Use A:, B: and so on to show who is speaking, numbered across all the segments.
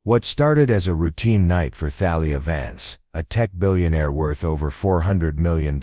A: What started as a routine night for Thalia Vance, a tech billionaire worth over $400 million,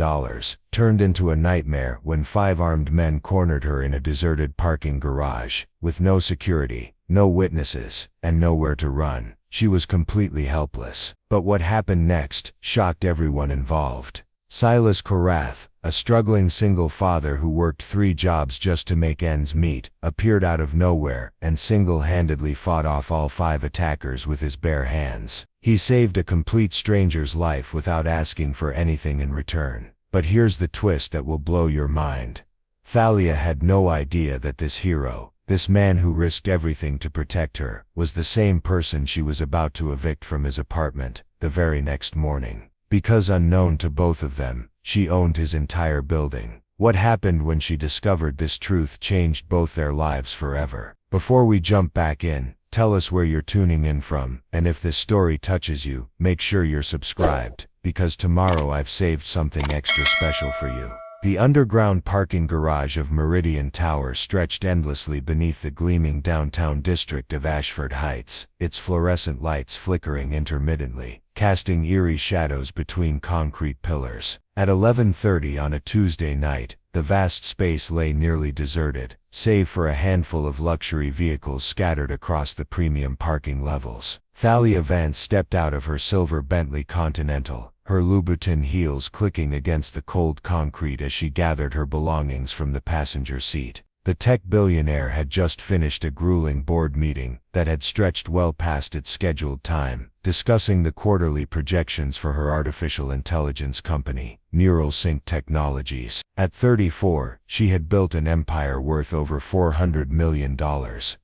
A: turned into a nightmare when 5 armed men cornered her in a deserted parking garage. With no security, no witnesses, and nowhere to run, she was completely helpless. But what happened next shocked everyone involved. Silas Korath, a struggling single father who worked 3 jobs just to make ends meet, appeared out of nowhere and single-handedly fought off all 5 attackers with his bare hands. He saved a complete stranger's life without asking for anything in return. But here's the twist that will blow your mind. Thalia had no idea that this hero, this man who risked everything to protect her, was the same person she was about to evict from his apartment the very next morning. Because unknown to both of them, she owned his entire building. What happened when she discovered this truth changed both their lives forever. Before we jump back in, tell us where you're tuning in from, and if this story touches you, make sure you're subscribed, because tomorrow I've saved something extra special for you. The underground parking garage of Meridian Tower stretched endlessly beneath the gleaming downtown district of Ashford Heights, its fluorescent lights flickering intermittently, casting eerie shadows between concrete pillars. At 11:30 on a Tuesday night, the vast space lay nearly deserted, save for a handful of luxury vehicles scattered across the premium parking levels. Thalia Vance stepped out of her silver Bentley Continental, her Louboutin heels clicking against the cold concrete as she gathered her belongings from the passenger seat. The tech billionaire had just finished a grueling board meeting that had stretched well past its scheduled time, discussing the quarterly projections for her artificial intelligence company, NeuralSync Technologies. At 34, she had built an empire worth over $400 million,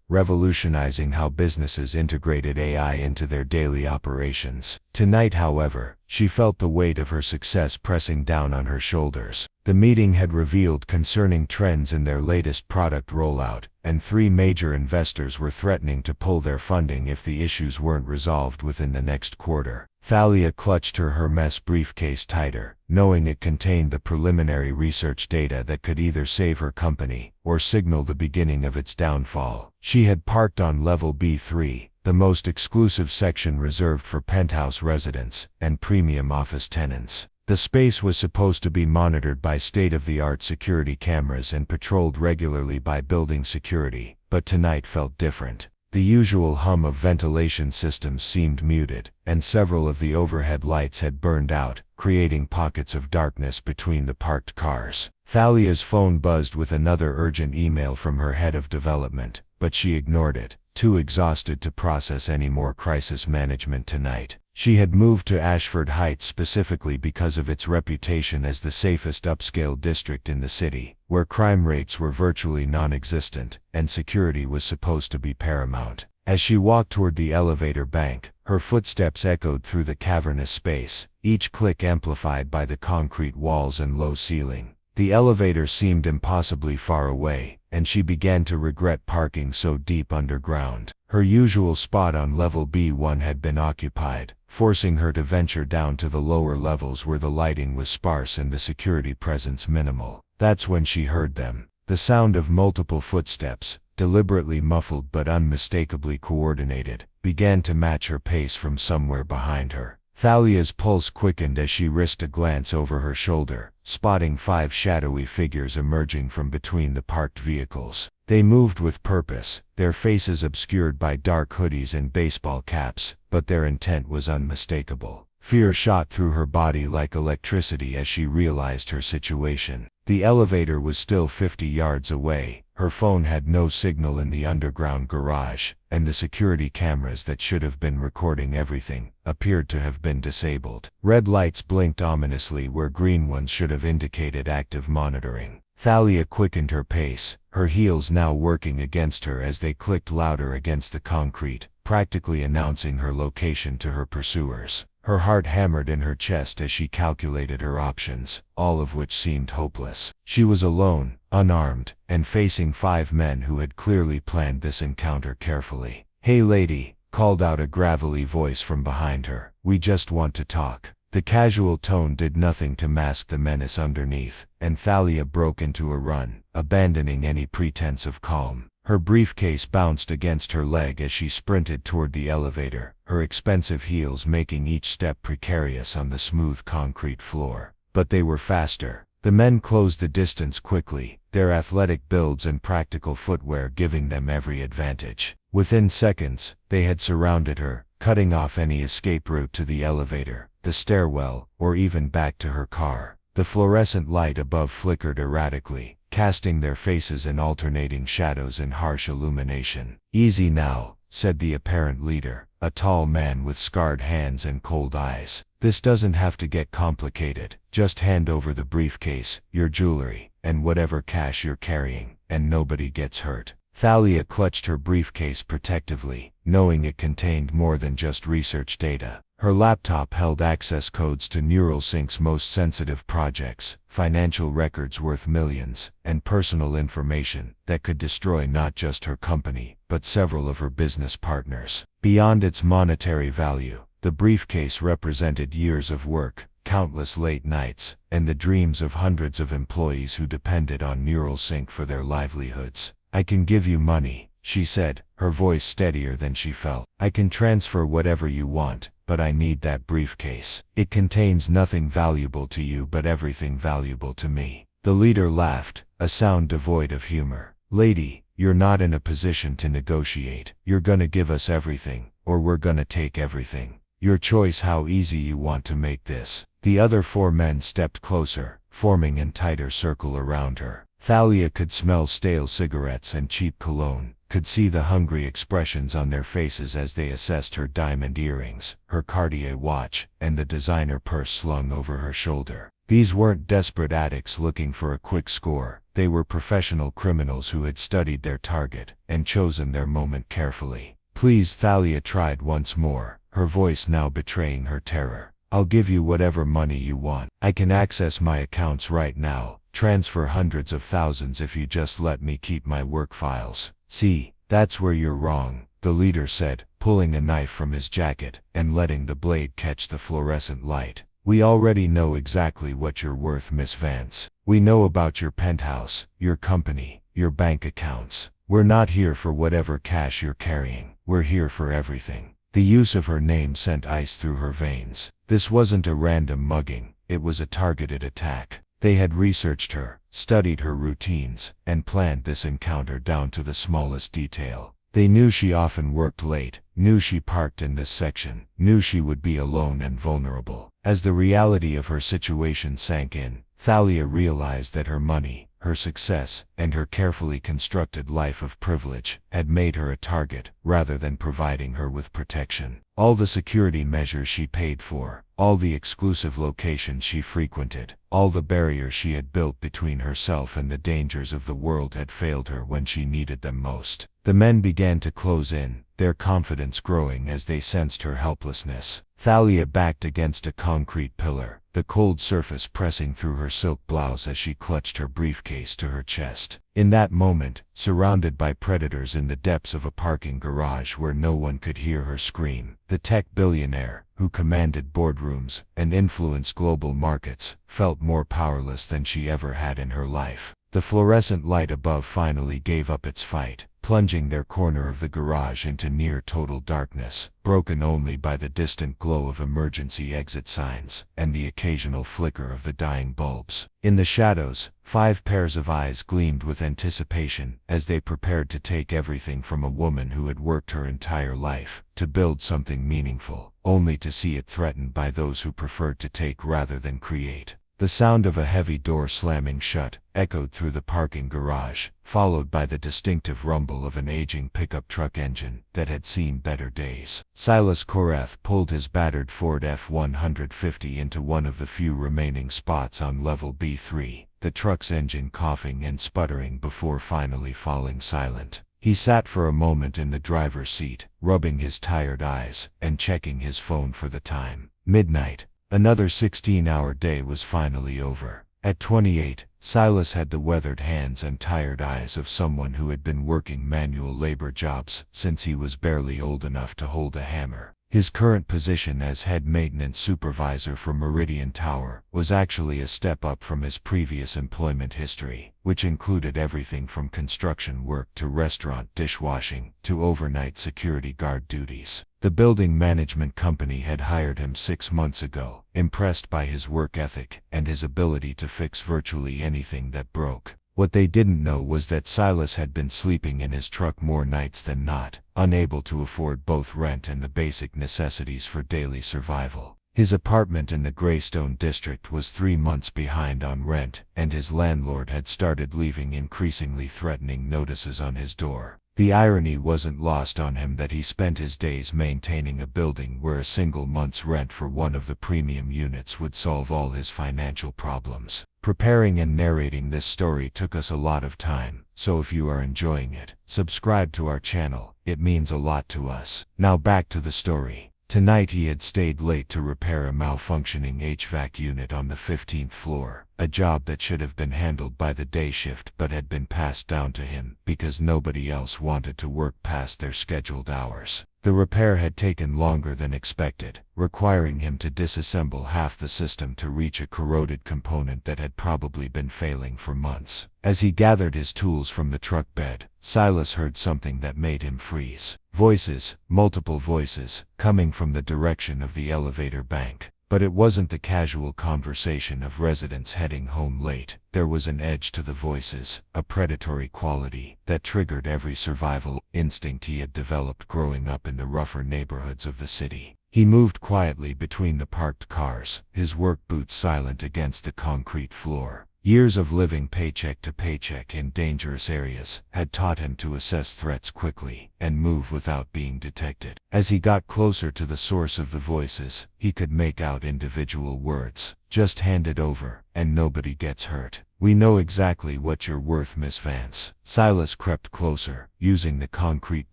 A: revolutionizing how businesses integrated AI into their daily operations. Tonight, however, she felt the weight of her success pressing down on her shoulders. The meeting had revealed concerning trends in their latest product rollout, and 3 major investors were threatening to pull their funding if the issues weren't resolved within the next quarter. Thalia clutched her Hermes briefcase tighter, knowing it contained the preliminary research data that could either save her company or signal the beginning of its downfall. She had parked on level B3, the most exclusive section reserved for penthouse residents and premium office tenants. The space was supposed to be monitored by state-of-the-art security cameras and patrolled regularly by building security, but tonight felt different. The usual hum of ventilation systems seemed muted, and several of the overhead lights had burned out, creating pockets of darkness between the parked cars. Thalia's phone buzzed with another urgent email from her head of development, but she ignored it, too exhausted to process any more crisis management tonight. She had moved to Ashford Heights specifically because of its reputation as the safest upscale district in the city, where crime rates were virtually non-existent, and security was supposed to be paramount. As she walked toward the elevator bank, her footsteps echoed through the cavernous space, each click amplified by the concrete walls and low ceiling. The elevator seemed impossibly far away, and she began to regret parking so deep underground. Her usual spot on level B1 had been occupied, forcing her to venture down to the lower levels where the lighting was sparse and the security presence minimal. That's when she heard them. The sound of multiple footsteps, deliberately muffled but unmistakably coordinated, began to match her pace from somewhere behind her. Thalia's pulse quickened as she risked a glance over her shoulder, spotting 5 shadowy figures emerging from between the parked vehicles. They moved with purpose, their faces obscured by dark hoodies and baseball caps, but their intent was unmistakable. Fear shot through her body like electricity as she realized her situation. The elevator was still 50 yards away, her phone had no signal in the underground garage, and the security cameras that should have been recording everything appeared to have been disabled. Red lights blinked ominously where green ones should have indicated active monitoring. Thalia quickened her pace, her heels now working against her as they clicked louder against the concrete, practically announcing her location to her pursuers. Her heart hammered in her chest as she calculated her options, all of which seemed hopeless. She was alone, unarmed, and facing 5 men who had clearly planned this encounter carefully. "Hey lady," called out a gravelly voice from behind her. "We just want to talk." The casual tone did nothing to mask the menace underneath, and Thalia broke into a run, abandoning any pretense of calm. Her briefcase bounced against her leg as she sprinted toward the elevator, her expensive heels making each step precarious on the smooth concrete floor. But they were faster. The men closed the distance quickly, their athletic builds and practical footwear giving them every advantage. Within seconds, they had surrounded her, cutting off any escape route to the elevator, the stairwell, or even back to her car. The fluorescent light above flickered erratically, casting their faces in alternating shadows and harsh illumination. "Easy now," said the apparent leader, a tall man with scarred hands and cold eyes. "This doesn't have to get complicated. Just hand over the briefcase, your jewelry, and whatever cash you're carrying, and nobody gets hurt." Thalia clutched her briefcase protectively, knowing it contained more than just research data. Her laptop held access codes to NeuralSync's most sensitive projects, financial records worth millions, and personal information that could destroy not just her company, but several of her business partners. Beyond its monetary value, the briefcase represented years of work, countless late nights, and the dreams of hundreds of employees who depended on NeuralSync for their livelihoods. "I can give you money," she said, her voice steadier than she felt. "I can transfer whatever you want, but I need that briefcase. It contains nothing valuable to you but everything valuable to me." The leader laughed, a sound devoid of humor. "Lady, you're not in a position to negotiate. You're gonna give us everything, or we're gonna take everything. Your choice how easy you want to make this." The other 4 men stepped closer, forming in tighter circle around her. Thalia could smell stale cigarettes and cheap cologne, could see the hungry expressions on their faces as they assessed her diamond earrings, her Cartier watch, and the designer purse slung over her shoulder. These weren't desperate addicts looking for a quick score. They were professional criminals who had studied their target and chosen their moment carefully. "Please," Thalia tried once more, her voice now betraying her terror. "I'll give you whatever money you want. I can access my accounts right now, transfer hundreds of thousands if you just let me keep my work files." "See, that's where you're wrong," the leader said, pulling a knife from his jacket and letting the blade catch the fluorescent light. "We already know exactly what you're worth, Miss Vance. We know about your penthouse, your company, your bank accounts. We're not here for whatever cash you're carrying. We're here for everything." The use of her name sent ice through her veins. This wasn't a random mugging, it was a targeted attack. They had researched her, studied her routines, and planned this encounter down to the smallest detail. They knew she often worked late, knew she parked in this section, knew she would be alone and vulnerable. As the reality of her situation sank in, Thalia realized that her money, her success, and her carefully constructed life of privilege had made her a target rather than providing her with protection. All the security measures she paid for, all the exclusive locations she frequented, all the barriers she had built between herself and the dangers of the world had failed her when she needed them most. The men began to close in, their confidence growing as they sensed her helplessness. Thalia backed against a concrete pillar, the cold surface pressing through her silk blouse as she clutched her briefcase to her chest. In that moment, surrounded by predators in the depths of a parking garage where no one could hear her scream, the tech billionaire, who commanded boardrooms and influenced global markets, felt more powerless than she ever had in her life. The fluorescent light above finally gave up its fight, plunging their corner of the garage into near total darkness, broken only by the distant glow of emergency exit signs and the occasional flicker of the dying bulbs. In the shadows, 5 pairs of eyes gleamed with anticipation as they prepared to take everything from a woman who had worked her entire life to build something meaningful, only to see it threatened by those who preferred to take rather than create. The sound of a heavy door slamming shut echoed through the parking garage, followed by the distinctive rumble of an aging pickup truck engine that had seen better days. Silas Korath pulled his battered Ford F-150 into one of the few remaining spots on level B3, the truck's engine coughing and sputtering before finally falling silent. He sat for a moment in the driver's seat, rubbing his tired eyes and checking his phone for the time. Midnight. Another 16-hour day was finally over. At 28, Silas had the weathered hands and tired eyes of someone who had been working manual labor jobs since he was barely old enough to hold a hammer. His current position as head maintenance supervisor for Meridian Tower was actually a step up from his previous employment history, which included everything from construction work to restaurant dishwashing to overnight security guard duties. The building management company had hired him 6 months ago, impressed by his work ethic and his ability to fix virtually anything that broke. What they didn't know was that Silas had been sleeping in his truck more nights than not, unable to afford both rent and the basic necessities for daily survival. His apartment in the Greystone district was 3 months behind on rent, and his landlord had started leaving increasingly threatening notices on his door. The irony wasn't lost on him that he spent his days maintaining a building where a single month's rent for one of the premium units would solve all his financial problems. Preparing and narrating this story took us a lot of time, so if you are enjoying it, subscribe to our channel. It means a lot to us. Now back to the story. Tonight he had stayed late to repair a malfunctioning HVAC unit on the 15th floor, a job that should have been handled by the day shift but had been passed down to him because nobody else wanted to work past their scheduled hours. The repair had taken longer than expected, requiring him to disassemble half the system to reach a corroded component that had probably been failing for months. As he gathered his tools from the truck bed, Silas heard something that made him freeze. Voices, multiple voices, coming from the direction of the elevator bank. But it wasn't the casual conversation of residents heading home late. There was an edge to the voices, a predatory quality that triggered every survival instinct he had developed growing up in the rougher neighborhoods of the city. He moved quietly between the parked cars, his work boots silent against the concrete floor. Years of living paycheck to paycheck in dangerous areas had taught him to assess threats quickly and move without being detected. As he got closer to the source of the voices, he could make out individual words. Just hand it over, and nobody gets hurt. We know exactly what you're worth, Miss Vance. Silas crept closer, using the concrete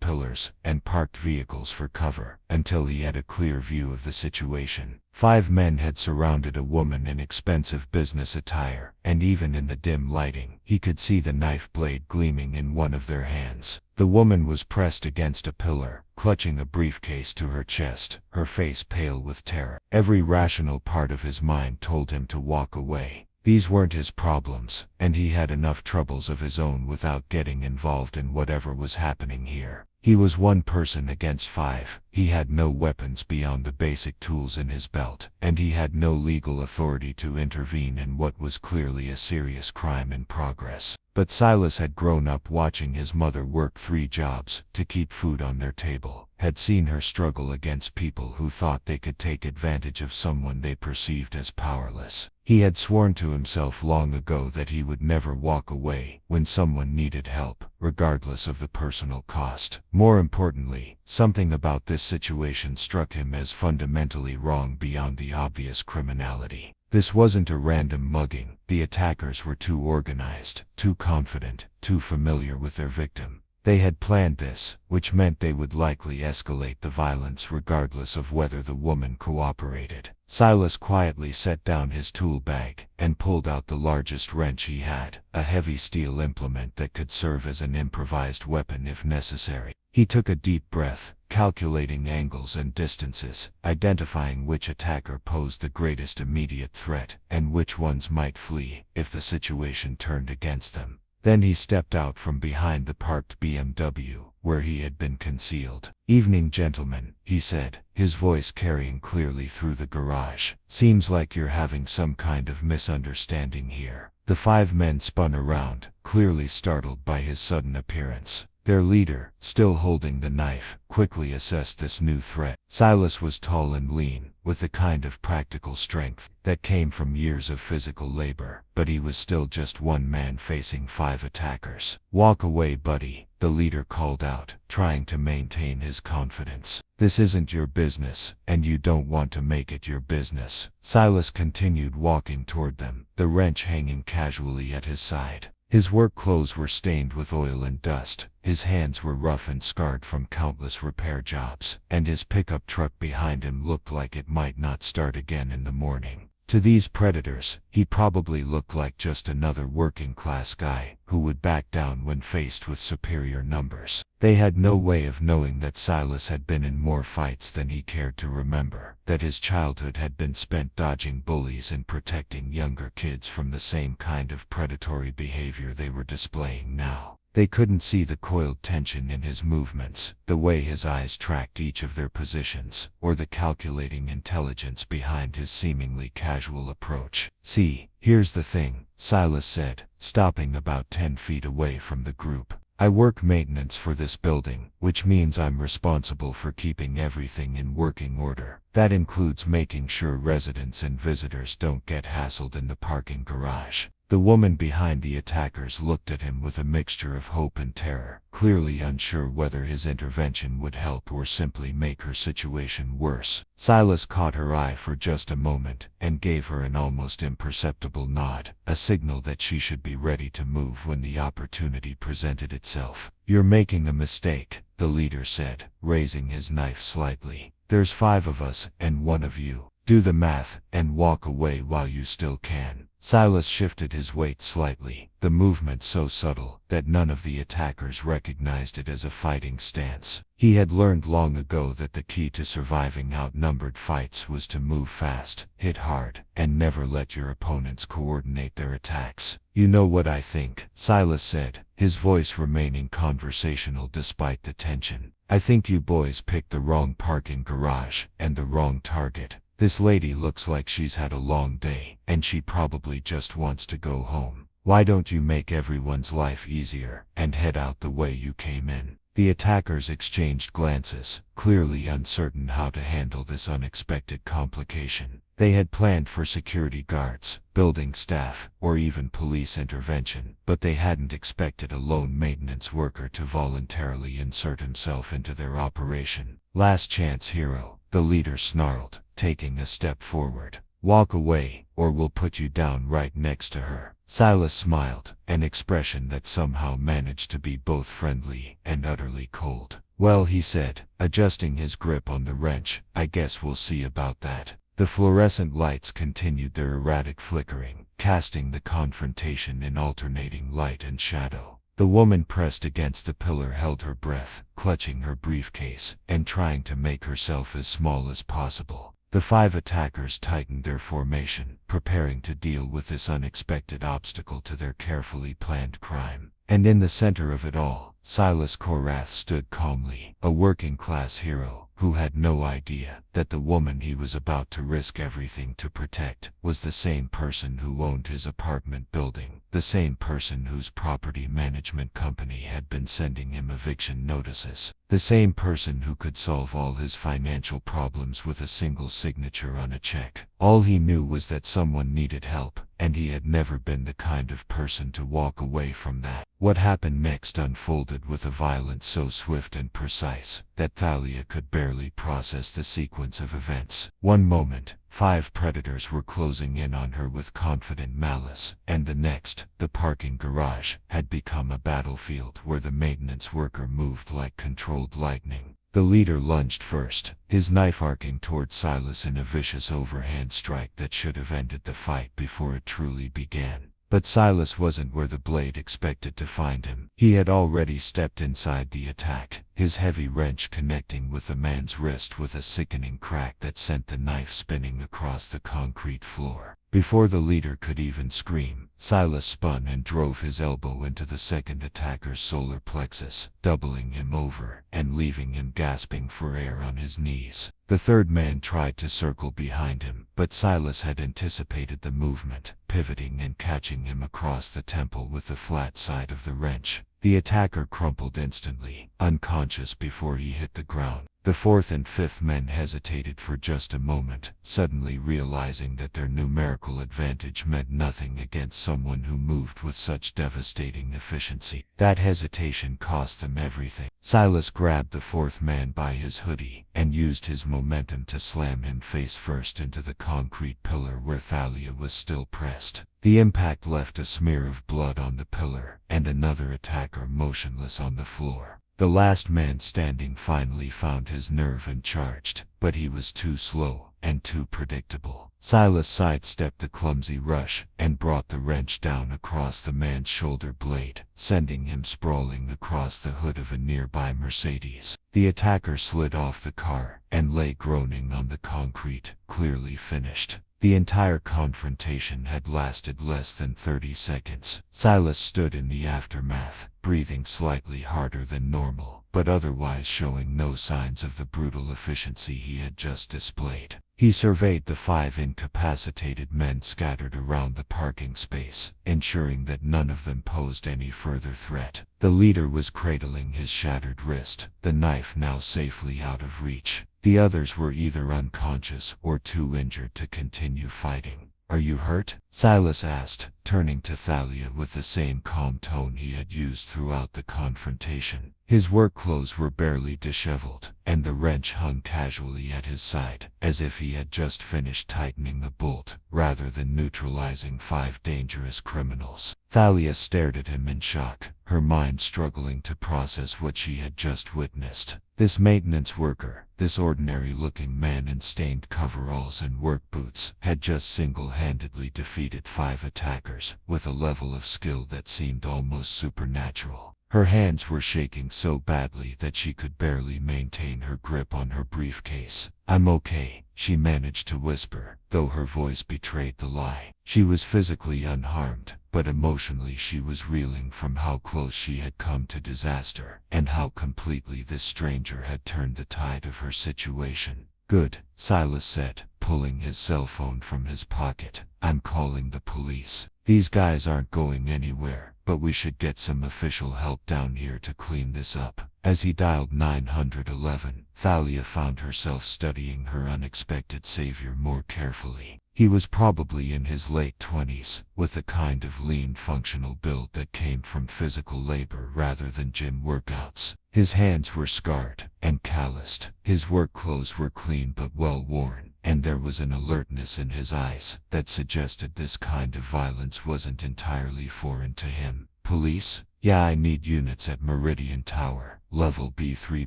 A: pillars and parked vehicles for cover, until he had a clear view of the situation. 5 men had surrounded a woman in expensive business attire, and even in the dim lighting, he could see the knife blade gleaming in one of their hands. The woman was pressed against a pillar, clutching a briefcase to her chest, her face pale with terror. Every rational part of his mind told him to walk away. These weren't his problems, and he had enough troubles of his own without getting involved in whatever was happening here. He was one person against 5. He had no weapons beyond the basic tools in his belt, and he had no legal authority to intervene in what was clearly a serious crime in progress. But Silas had grown up watching his mother work 3 jobs to keep food on their table, had seen her struggle against people who thought they could take advantage of someone they perceived as powerless. He had sworn to himself long ago that he would never walk away when someone needed help, regardless of the personal cost. More importantly, something about this situation struck him as fundamentally wrong beyond the obvious criminality. This wasn't a random mugging. The attackers were too organized, too confident, too familiar with their victim. They had planned this, which meant they would likely escalate the violence regardless of whether the woman cooperated. Silas quietly set down his tool bag and pulled out the largest wrench he had, a heavy steel implement that could serve as an improvised weapon if necessary. He took a deep breath, calculating angles and distances, identifying which attacker posed the greatest immediate threat and which ones might flee if the situation turned against them. Then he stepped out from behind the parked BMW, where he had been concealed. "Evening, gentlemen," he said, his voice carrying clearly through the garage. "Seems like you're having some kind of misunderstanding here." The 5 men spun around, clearly startled by his sudden appearance. Their leader, still holding the knife, quickly assessed this new threat. Silas was tall and lean, with the kind of practical strength that came from years of physical labor, but he was still just one man facing 5 attackers. "Walk away, buddy," the leader called out, trying to maintain his confidence. "This isn't your business, and you don't want to make it your business." Silas continued walking toward them, the wrench hanging casually at his side. His work clothes were stained with oil and dust, his hands were rough and scarred from countless repair jobs, and his pickup truck behind him looked like it might not start again in the morning. To these predators, he probably looked like just another working-class guy who would back down when faced with superior numbers. They had no way of knowing that Silas had been in more fights than he cared to remember, that his childhood had been spent dodging bullies and protecting younger kids from the same kind of predatory behavior they were displaying now. They couldn't see the coiled tension in his movements, the way his eyes tracked each of their positions, or the calculating intelligence behind his seemingly casual approach. "See, here's the thing," Silas said, stopping about 10 feet away from the group. "I work maintenance for this building, which means I'm responsible for keeping everything in working order. That includes making sure residents and visitors don't get hassled in the parking garage." The woman behind the attackers looked at him with a mixture of hope and terror, clearly unsure whether his intervention would help or simply make her situation worse. Silas caught her eye for just a moment and gave her an almost imperceptible nod, a signal that she should be ready to move when the opportunity presented itself. "You're making a mistake," the leader said, raising his knife slightly. "There's 5 of us and 1 of you. Do the math and walk away while you still can." Silas shifted his weight slightly, the movement so subtle that none of the attackers recognized it as a fighting stance. He had learned long ago that the key to surviving outnumbered fights was to move fast, hit hard, and never let your opponents coordinate their attacks. "You know what I think," Silas said, his voice remaining conversational despite the tension. "I think you boys picked the wrong parking garage and the wrong target. This lady looks like she's had a long day, and she probably just wants to go home. Why don't you make everyone's life easier and head out the way you came in?" The attackers exchanged glances, clearly uncertain how to handle this unexpected complication. They had planned for security guards, building staff, or even police intervention, but they hadn't expected a lone maintenance worker to voluntarily insert himself into their operation. "Last chance, hero," the leader snarled, taking a step forward. "Walk away, or we'll put you down right next to her." Silas smiled, an expression that somehow managed to be both friendly and utterly cold. "Well," he said, adjusting his grip on the wrench, "I guess we'll see about that." The fluorescent lights continued their erratic flickering, casting the confrontation in alternating light and shadow. The woman pressed against the pillar held her breath, clutching her briefcase, and trying to make herself as small as possible. The 5 attackers tightened their formation, preparing to deal with this unexpected obstacle to their carefully planned crime. And in the center of it all, Silas Korath stood calmly, a working-class hero who had no idea that the woman he was about to risk everything to protect was the same person who owned his apartment building, the same person whose property management company had been sending him eviction notices, the same person who could solve all his financial problems with a single signature on a check. All he knew was that someone needed help, and he had never been the kind of person to walk away from that. What happened next unfolded with a violence so swift and precise that Thalia could barely process the sequence of events. One moment, 5 predators were closing in on her with confident malice, and the next, the parking garage had become a battlefield where the maintenance worker moved like controlled lightning. The leader lunged first, his knife arcing toward Silas in a vicious overhand strike that should have ended the fight before it truly began. But Silas wasn't where the blade expected to find him. He had already stepped inside the attack, his heavy wrench connecting with the man's wrist with a sickening crack that sent the knife spinning across the concrete floor. Before the leader could even scream, Silas spun and drove his elbow into the second attacker's solar plexus, doubling him over and leaving him gasping for air on his knees. The third man tried to circle behind him, but Silas had anticipated the movement, pivoting and catching him across the temple with the flat side of the wrench. The attacker crumpled instantly, unconscious before he hit the ground. The 4th and 5th men hesitated for just a moment, suddenly realizing that their numerical advantage meant nothing against someone who moved with such devastating efficiency. That hesitation cost them everything. Silas grabbed the 4th man by his hoodie and used his momentum to slam him face first into the concrete pillar where Thalia was still pressed. The impact left a smear of blood on the pillar, and another attacker motionless on the floor.
B: The last man standing finally found his nerve and charged, but he was too slow and too predictable. Silas sidestepped the clumsy rush and brought the wrench down across the man's shoulder blade, sending him sprawling across the hood of a nearby Mercedes. The attacker slid off the car and lay groaning on the concrete, clearly finished. The entire confrontation had lasted less than 30 seconds. Silas stood in the aftermath, breathing slightly harder than normal, but otherwise showing no signs of the brutal efficiency he had just displayed. He surveyed the 5 incapacitated men scattered around the parking space, ensuring that none of them posed any further threat. The leader was cradling his shattered wrist, the knife now safely out of reach. The others were either unconscious or too injured to continue fighting. "Are you hurt?" Silas asked, turning to Thalia with the same calm tone he had used throughout the confrontation. His work clothes were barely disheveled, and the wrench hung casually at his side, as if he had just finished tightening the bolt, rather than neutralizing 5 dangerous criminals. Thalia stared at him in shock, her mind struggling to process what she had just witnessed. This maintenance worker, this ordinary-looking man in stained coveralls and work boots, had just single-handedly defeated 5 attackers, with a level of skill that seemed almost supernatural. Her hands were shaking so badly that she could barely maintain her grip on her briefcase. "I'm okay," she managed to whisper, though her voice betrayed the lie. She was physically unharmed, but emotionally she was reeling from how close she had come to disaster, and how completely this stranger had turned the tide of her situation. "Good," Silas said, pulling his cell phone from his pocket. "I'm calling the police. These guys aren't going anywhere, but we should get some official help down here to clean this up." As he dialed 911, Thalia found herself studying her unexpected savior more carefully. He was probably in his late 20s, with the kind of lean functional build that came from physical labor rather than gym workouts. His hands were scarred and calloused. His work clothes were clean but well worn, and there was an alertness in his eyes that suggested this kind of violence wasn't entirely foreign to him. "Police? Yeah, I need units at Meridian Tower, level B3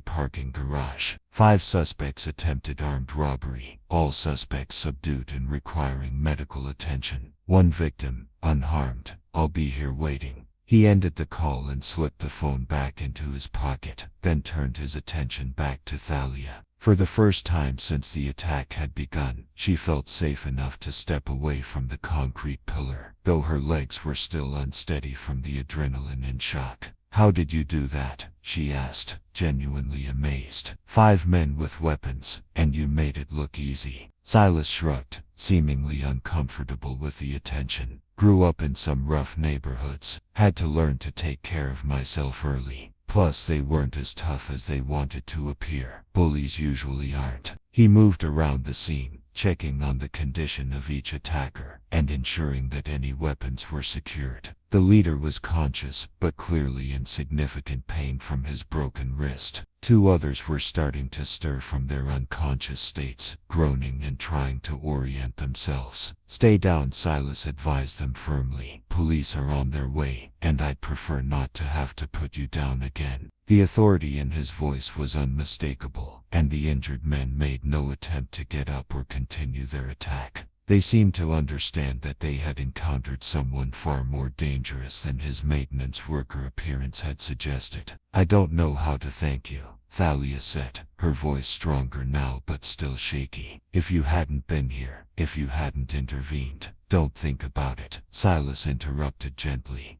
B: parking garage. 5 suspects attempted armed robbery, all suspects subdued and requiring medical attention. 1 victim, unharmed. I'll be here waiting." He ended the call and slipped the phone back into his pocket, then turned his attention back to Thalia. For the first time since the attack had begun, she felt safe enough to step away from the concrete pillar, though her legs were still unsteady from the adrenaline and shock. "How did you do that?" she asked, genuinely amazed. 5 men with weapons, and you made it look easy." Silas shrugged, seemingly uncomfortable with the attention. "Grew up in some rough neighborhoods, had to learn to take care of myself early. Plus they weren't as tough as they wanted to appear. Bullies usually aren't." He moved around the scene, checking on the condition of each attacker, and ensuring that any weapons were secured. The leader was conscious, but clearly in significant pain from his broken wrist. 2 others were starting to stir from their unconscious states, groaning and trying to orient themselves. "Stay down," Silas advised them firmly. "Police are on their way, and I'd prefer not to have to put you down again." The authority in his voice was unmistakable, and the injured men made no attempt to get up or continue their attack. They seemed to understand that they had encountered someone far more dangerous than his maintenance worker appearance had suggested. "I don't know how to thank you," Thalia said, her voice stronger now but still shaky. "If you hadn't been here, if you hadn't intervened." "Don't think about it," Silas interrupted gently.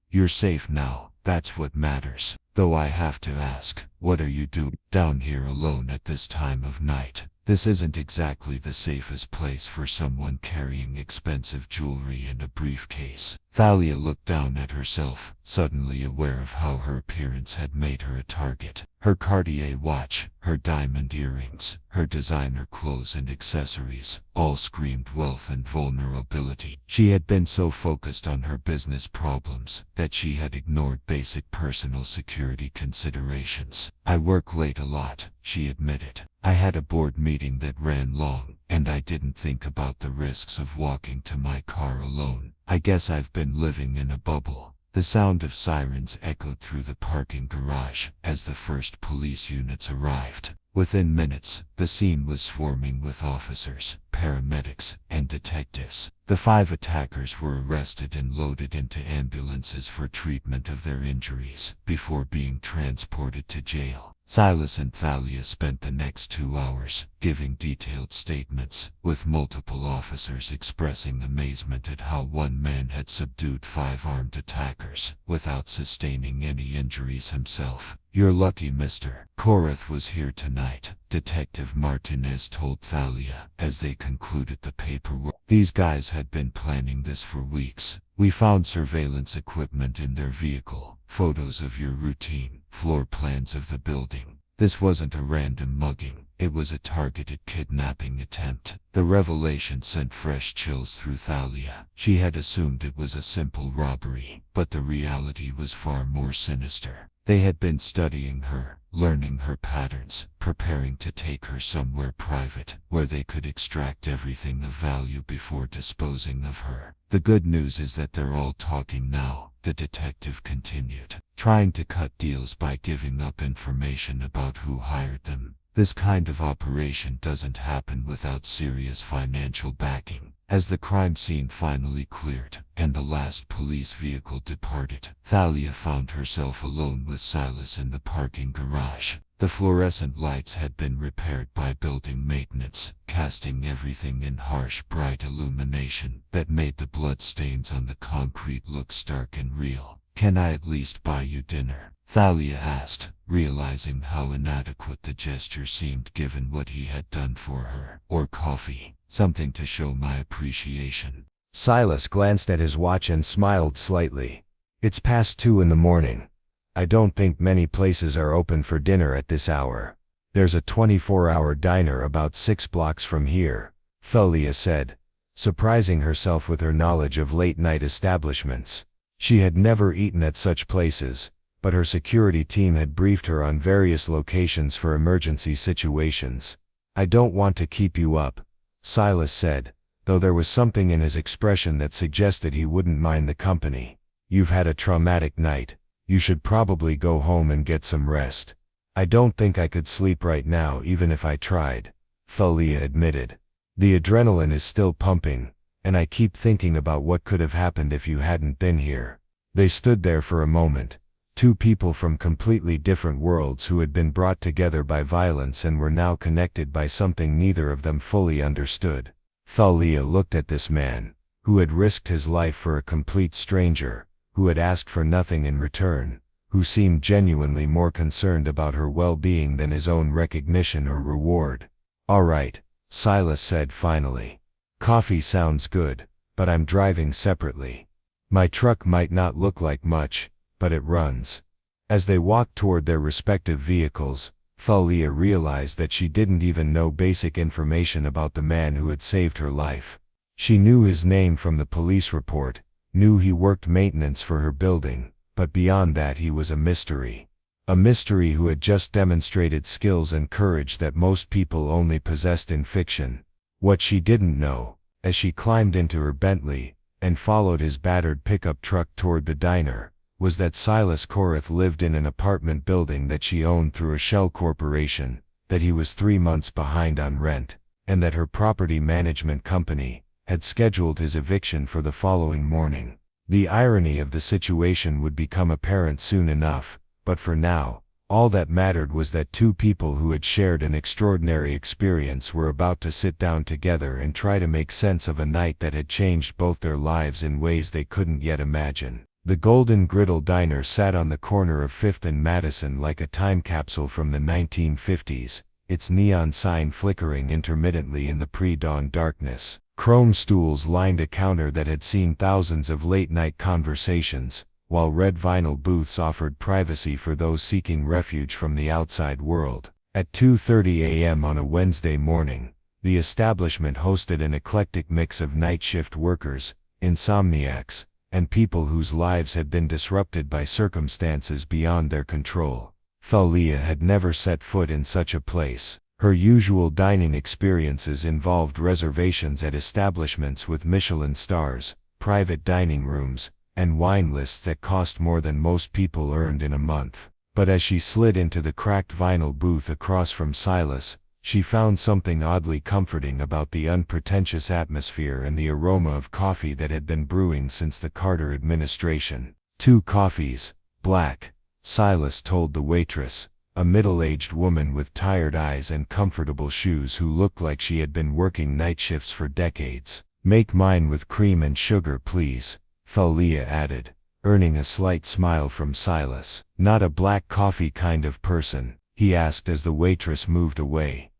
B: "You're safe now, that's what matters. Though I have to ask, what are you doing down here alone at this time of night? This isn't exactly the safest place for someone carrying expensive jewelry in a briefcase." Thalia looked down at herself, suddenly aware of how her appearance had made her a target. Her Cartier watch, her diamond earrings, her designer clothes and accessories, all screamed wealth and vulnerability. She had been so focused on her business problems that she had ignored basic personal security considerations. "I work late a lot," she admitted. "I had a board meeting that ran long, and I didn't think about the risks of walking to my car alone. I guess I've been living in a bubble." The sound of sirens echoed through the parking garage as the first police units arrived. Within minutes, the scene was swarming with officers, paramedics, and detectives. The 5 attackers were arrested and loaded into ambulances for treatment of their injuries before being transported to jail. Silas and Thalia spent the next 2 hours giving detailed statements, with multiple officers expressing amazement at how one man had subdued 5 armed attackers without sustaining any injuries himself. "You're lucky, mister. Korath was here tonight," Detective Martinez told Thalia as they concluded the paperwork. "These guys had been planning this for weeks. We found surveillance equipment in their vehicle, photos of your routine, floor plans of the building. This wasn't a random mugging. It was a targeted kidnapping attempt." The revelation sent fresh chills through Thalia. She had assumed it was a simple robbery, but the reality was far more sinister. They had been studying her, learning her patterns, preparing to take her somewhere private, where they could extract everything of value before disposing of her. "The good news is that they're all talking now," the detective continued, "trying to cut deals by giving up information about who hired them. This kind of operation doesn't happen without serious financial backing." As the crime scene finally cleared, and the last police vehicle departed, Thalia found herself alone with Silas in the parking garage. The fluorescent lights had been repaired by building maintenance, casting everything in harsh, bright illumination that made the bloodstains on the concrete look stark and real. "Can I at least buy you dinner?" Thalia asked, realizing how inadequate the gesture seemed given what he had done for her. "Or coffee. Something to show my appreciation."
A: Silas glanced at his watch and smiled slightly. "It's past 2 in the morning. I don't think many places are open for dinner at this hour. There's a 24-hour diner about 6 blocks from here," Thalia said, surprising herself with her knowledge of late-night establishments. She had never eaten at such places, but her security team had briefed her on various locations for emergency situations. "I don't want to keep you up," Silas said, though there was something in his expression that suggested he wouldn't mind the company. "You've had a traumatic night. You should probably go home and get some rest." "I don't think I could sleep right now even if I tried," Thalia admitted. "The adrenaline is still pumping, and I keep thinking about what could have happened if you hadn't been here." They stood there for a moment, 2 people from completely different worlds who had been brought together by violence and were now connected by something neither of them fully understood. Thalia looked at this man, who had risked his life for a complete stranger, who had asked for nothing in return, who seemed genuinely more concerned about her well-being than his own recognition or reward. "All right," Silas said finally. "Coffee sounds good, but I'm driving separately. My truck might not look like much, but it runs." As they walked toward their respective vehicles, Thalia realized that she didn't even know basic information about the man who had saved her life. She knew his name from the police report, knew he worked maintenance for her building, but beyond that he was a mystery. A mystery who had just demonstrated skills and courage that most people only possessed in fiction. What she didn't know, as she climbed into her Bentley and followed his battered pickup truck toward the diner, was that Silas Korath lived in an apartment building that she owned through a shell corporation, that he was 3 months behind on rent, and that her property management company had scheduled his eviction for the following morning. The irony of the situation would become apparent soon enough, but for now, all that mattered was that 2 people who had shared an extraordinary experience were about to sit down together and try to make sense of a night that had changed both their lives in ways they couldn't yet imagine. The Golden Griddle Diner sat on the corner of 5th and Madison like a time capsule from the 1950s, its neon sign flickering intermittently in the pre-dawn darkness. Chrome stools lined a counter that had seen thousands of late-night conversations, while red vinyl booths offered privacy for those seeking refuge from the outside world. At 2:30 a.m. on a Wednesday morning, the establishment hosted an eclectic mix of night shift workers, insomniacs, and people whose lives had been disrupted by circumstances beyond their control. Thalia had never set foot in such a place. Her usual dining experiences involved reservations at establishments with Michelin stars, private dining rooms, and wine lists that cost more than most people earned in a month. But as she slid into the cracked vinyl booth across from Silas, she found something oddly comforting about the unpretentious atmosphere and the aroma of coffee that had been brewing since the Carter administration. 2 coffees, black, Silas told the waitress, a middle-aged woman with tired eyes and comfortable shoes who looked like she had been working night shifts for decades. Make mine with cream and sugar, please, Thalia added, earning a slight smile from Silas. Not a black coffee kind of person, he asked as the waitress moved away.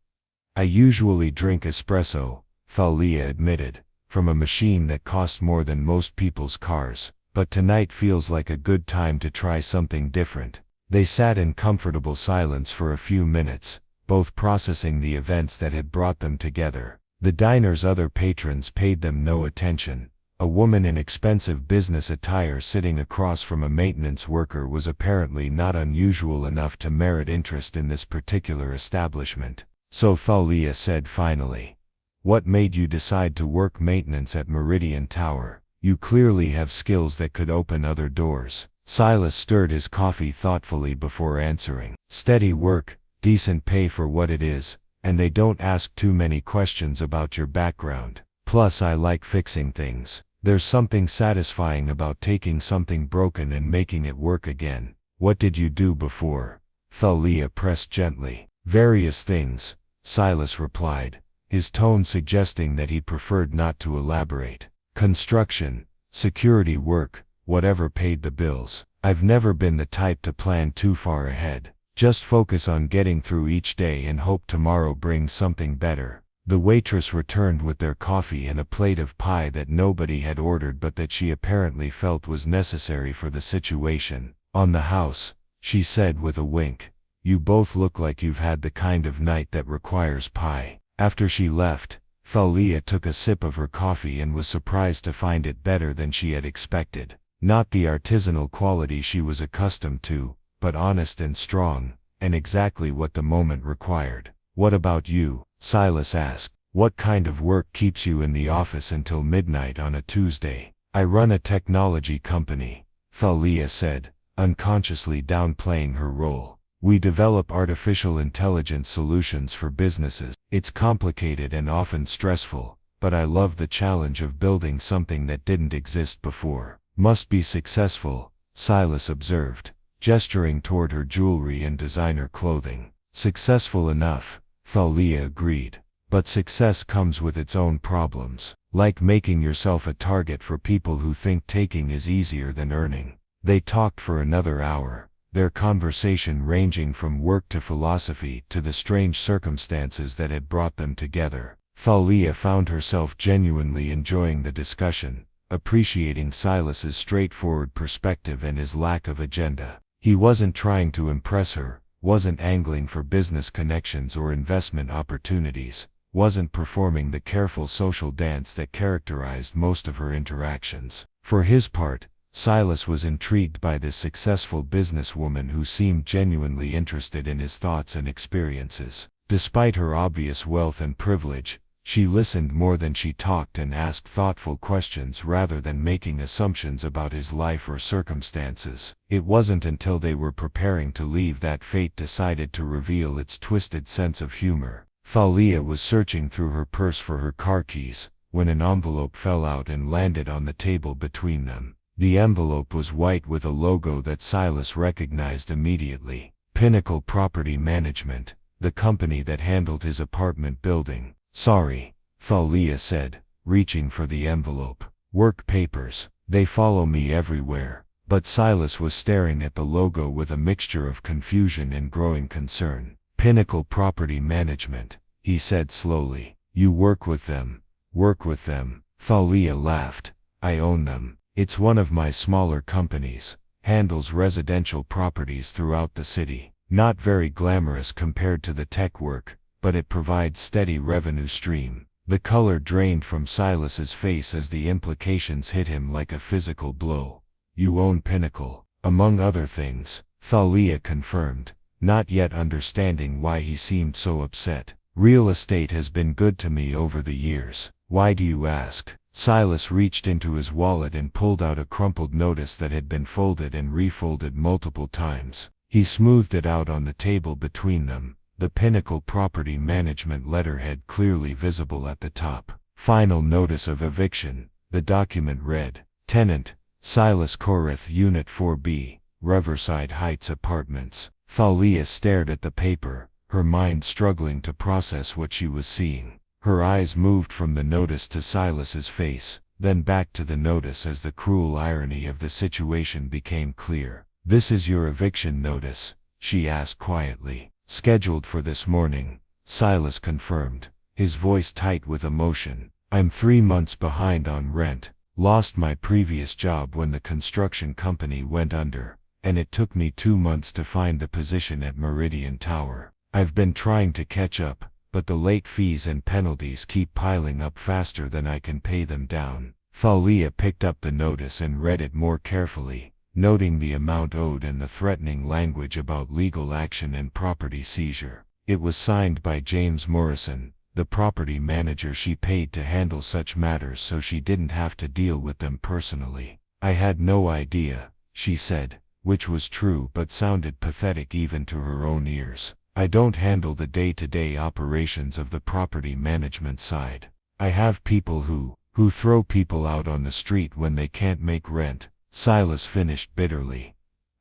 A: I usually drink espresso, Thalia admitted, from a machine that costs more than most people's cars, but tonight feels like a good time to try something different. They sat in comfortable silence for a few minutes, both processing the events that had brought them together. The diner's other patrons paid them no attention. A woman in expensive business attire sitting across from a maintenance worker was apparently not unusual enough to merit interest in this particular establishment. So Thalia said finally, "What made you decide to work maintenance at Meridian Tower? You clearly have skills that could open other doors." Silas stirred his coffee thoughtfully before answering. "Steady work, decent pay for what it is, and they don't ask too many questions about your background. Plus I like fixing things. There's something satisfying about taking something broken and making it work again." "What did you do before?" Thalia pressed gently. "Various things," Silas replied, his tone suggesting that he preferred not to elaborate. "Construction, security work, whatever paid the bills. I've never been the type to plan too far ahead. Just focus on getting through each day and hope tomorrow brings something better." The waitress returned with their coffee and a plate of pie that nobody had ordered but that she apparently felt was necessary for the situation. "On the house," she said with a wink. "You both look like you've had the kind of night that requires pie." After she left, Thalia took a sip of her coffee and was surprised to find it better than she had expected. Not the artisanal quality she was accustomed to, but honest and strong, and exactly what the moment required. "What about you?" Silas asked. "What kind of work keeps you in the office until midnight on a Tuesday?" "I run a technology company," Thalia said, unconsciously downplaying her role. "We develop artificial intelligence solutions for businesses. It's complicated and often stressful, but I love the challenge of building something that didn't exist before." "Must be successful," Silas observed, gesturing toward her jewelry and designer clothing. "Successful enough," Thalia agreed. "But success comes with its own problems, like making yourself a target for people who think taking is easier than earning." They talked for another hour, their conversation ranging from work to philosophy to the strange circumstances that had brought them together. Thalia found herself genuinely enjoying the discussion, appreciating Silas's straightforward perspective and his lack of agenda. He wasn't trying to impress her, wasn't angling for business connections or investment opportunities, wasn't performing the careful social dance that characterized most of her interactions. For his part, Silas was intrigued by this successful businesswoman who seemed genuinely interested in his thoughts and experiences. Despite her obvious wealth and privilege, she listened more than she talked and asked thoughtful questions rather than making assumptions about his life or circumstances. It wasn't until they were preparing to leave that fate decided to reveal its twisted sense of humor. Thalia was searching through her purse for her car keys, when an envelope fell out and landed on the table between them. The envelope was white with a logo that Silas recognized immediately. Pinnacle Property Management, the company that handled his apartment building. "Sorry," Thalia said, reaching for the envelope. "Work papers. They follow me everywhere." But Silas was staring at the logo with a mixture of confusion and growing concern. "Pinnacle Property Management," he said slowly. "You work with them." "Work with them?" Thalia laughed. "I own them. It's one of my smaller companies. Handles residential properties throughout the city. Not very glamorous compared to the tech work, but it provides steady revenue stream." The color drained from Silas's face as the implications hit him like a physical blow. "You own Pinnacle, among other things," Thalia confirmed, not yet understanding why he seemed so upset. "Real estate has been good to me over the years." "Why do you ask?" Silas reached into his wallet and pulled out a crumpled notice that had been folded and refolded multiple times. He smoothed it out on the table between them, the Pinnacle Property Management letterhead clearly visible at the top. Final notice of eviction. The document read, Tenant, Silas Koreth, Unit 4B, Riverside Heights Apartments. Thalia stared at the paper, her mind struggling to process what she was seeing. Her eyes moved from the notice to Silas's face, then back to the notice as the cruel irony of the situation became clear. "This is your eviction notice," she asked quietly. "Scheduled for this morning," Silas confirmed, his voice tight with emotion. "I'm 3 months behind on rent. Lost my previous job when the construction company went under, and it took me 2 months to find the position at Meridian Tower. I've been trying to catch up, but the late fees and penalties keep piling up faster than I can pay them down." Thalia picked up the notice and read it more carefully, noting the amount owed and the threatening language about legal action and property seizure. It was signed by James Morrison, the property manager she paid to handle such matters so she didn't have to deal with them personally. "I had no idea," she said, which was true but sounded pathetic even to her own ears. "I don't handle the day-to-day operations of the property management side. I have people who throw people out on the street when they can't make rent," Silas finished bitterly.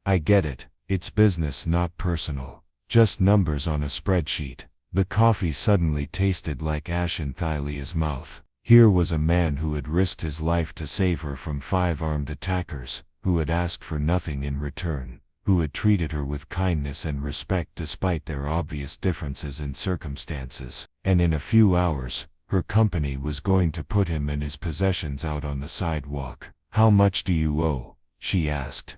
A: "I get it. It's business, not personal. Just numbers on a spreadsheet." The coffee suddenly tasted like ash in Thalia's mouth. Here was a man who had risked his life to save her from 5 armed attackers, who had asked for nothing in return, who had treated her with kindness and respect despite their obvious differences in circumstances, and in a few hours, her company was going to put him and his possessions out on the sidewalk. "How much do you owe?" she asked.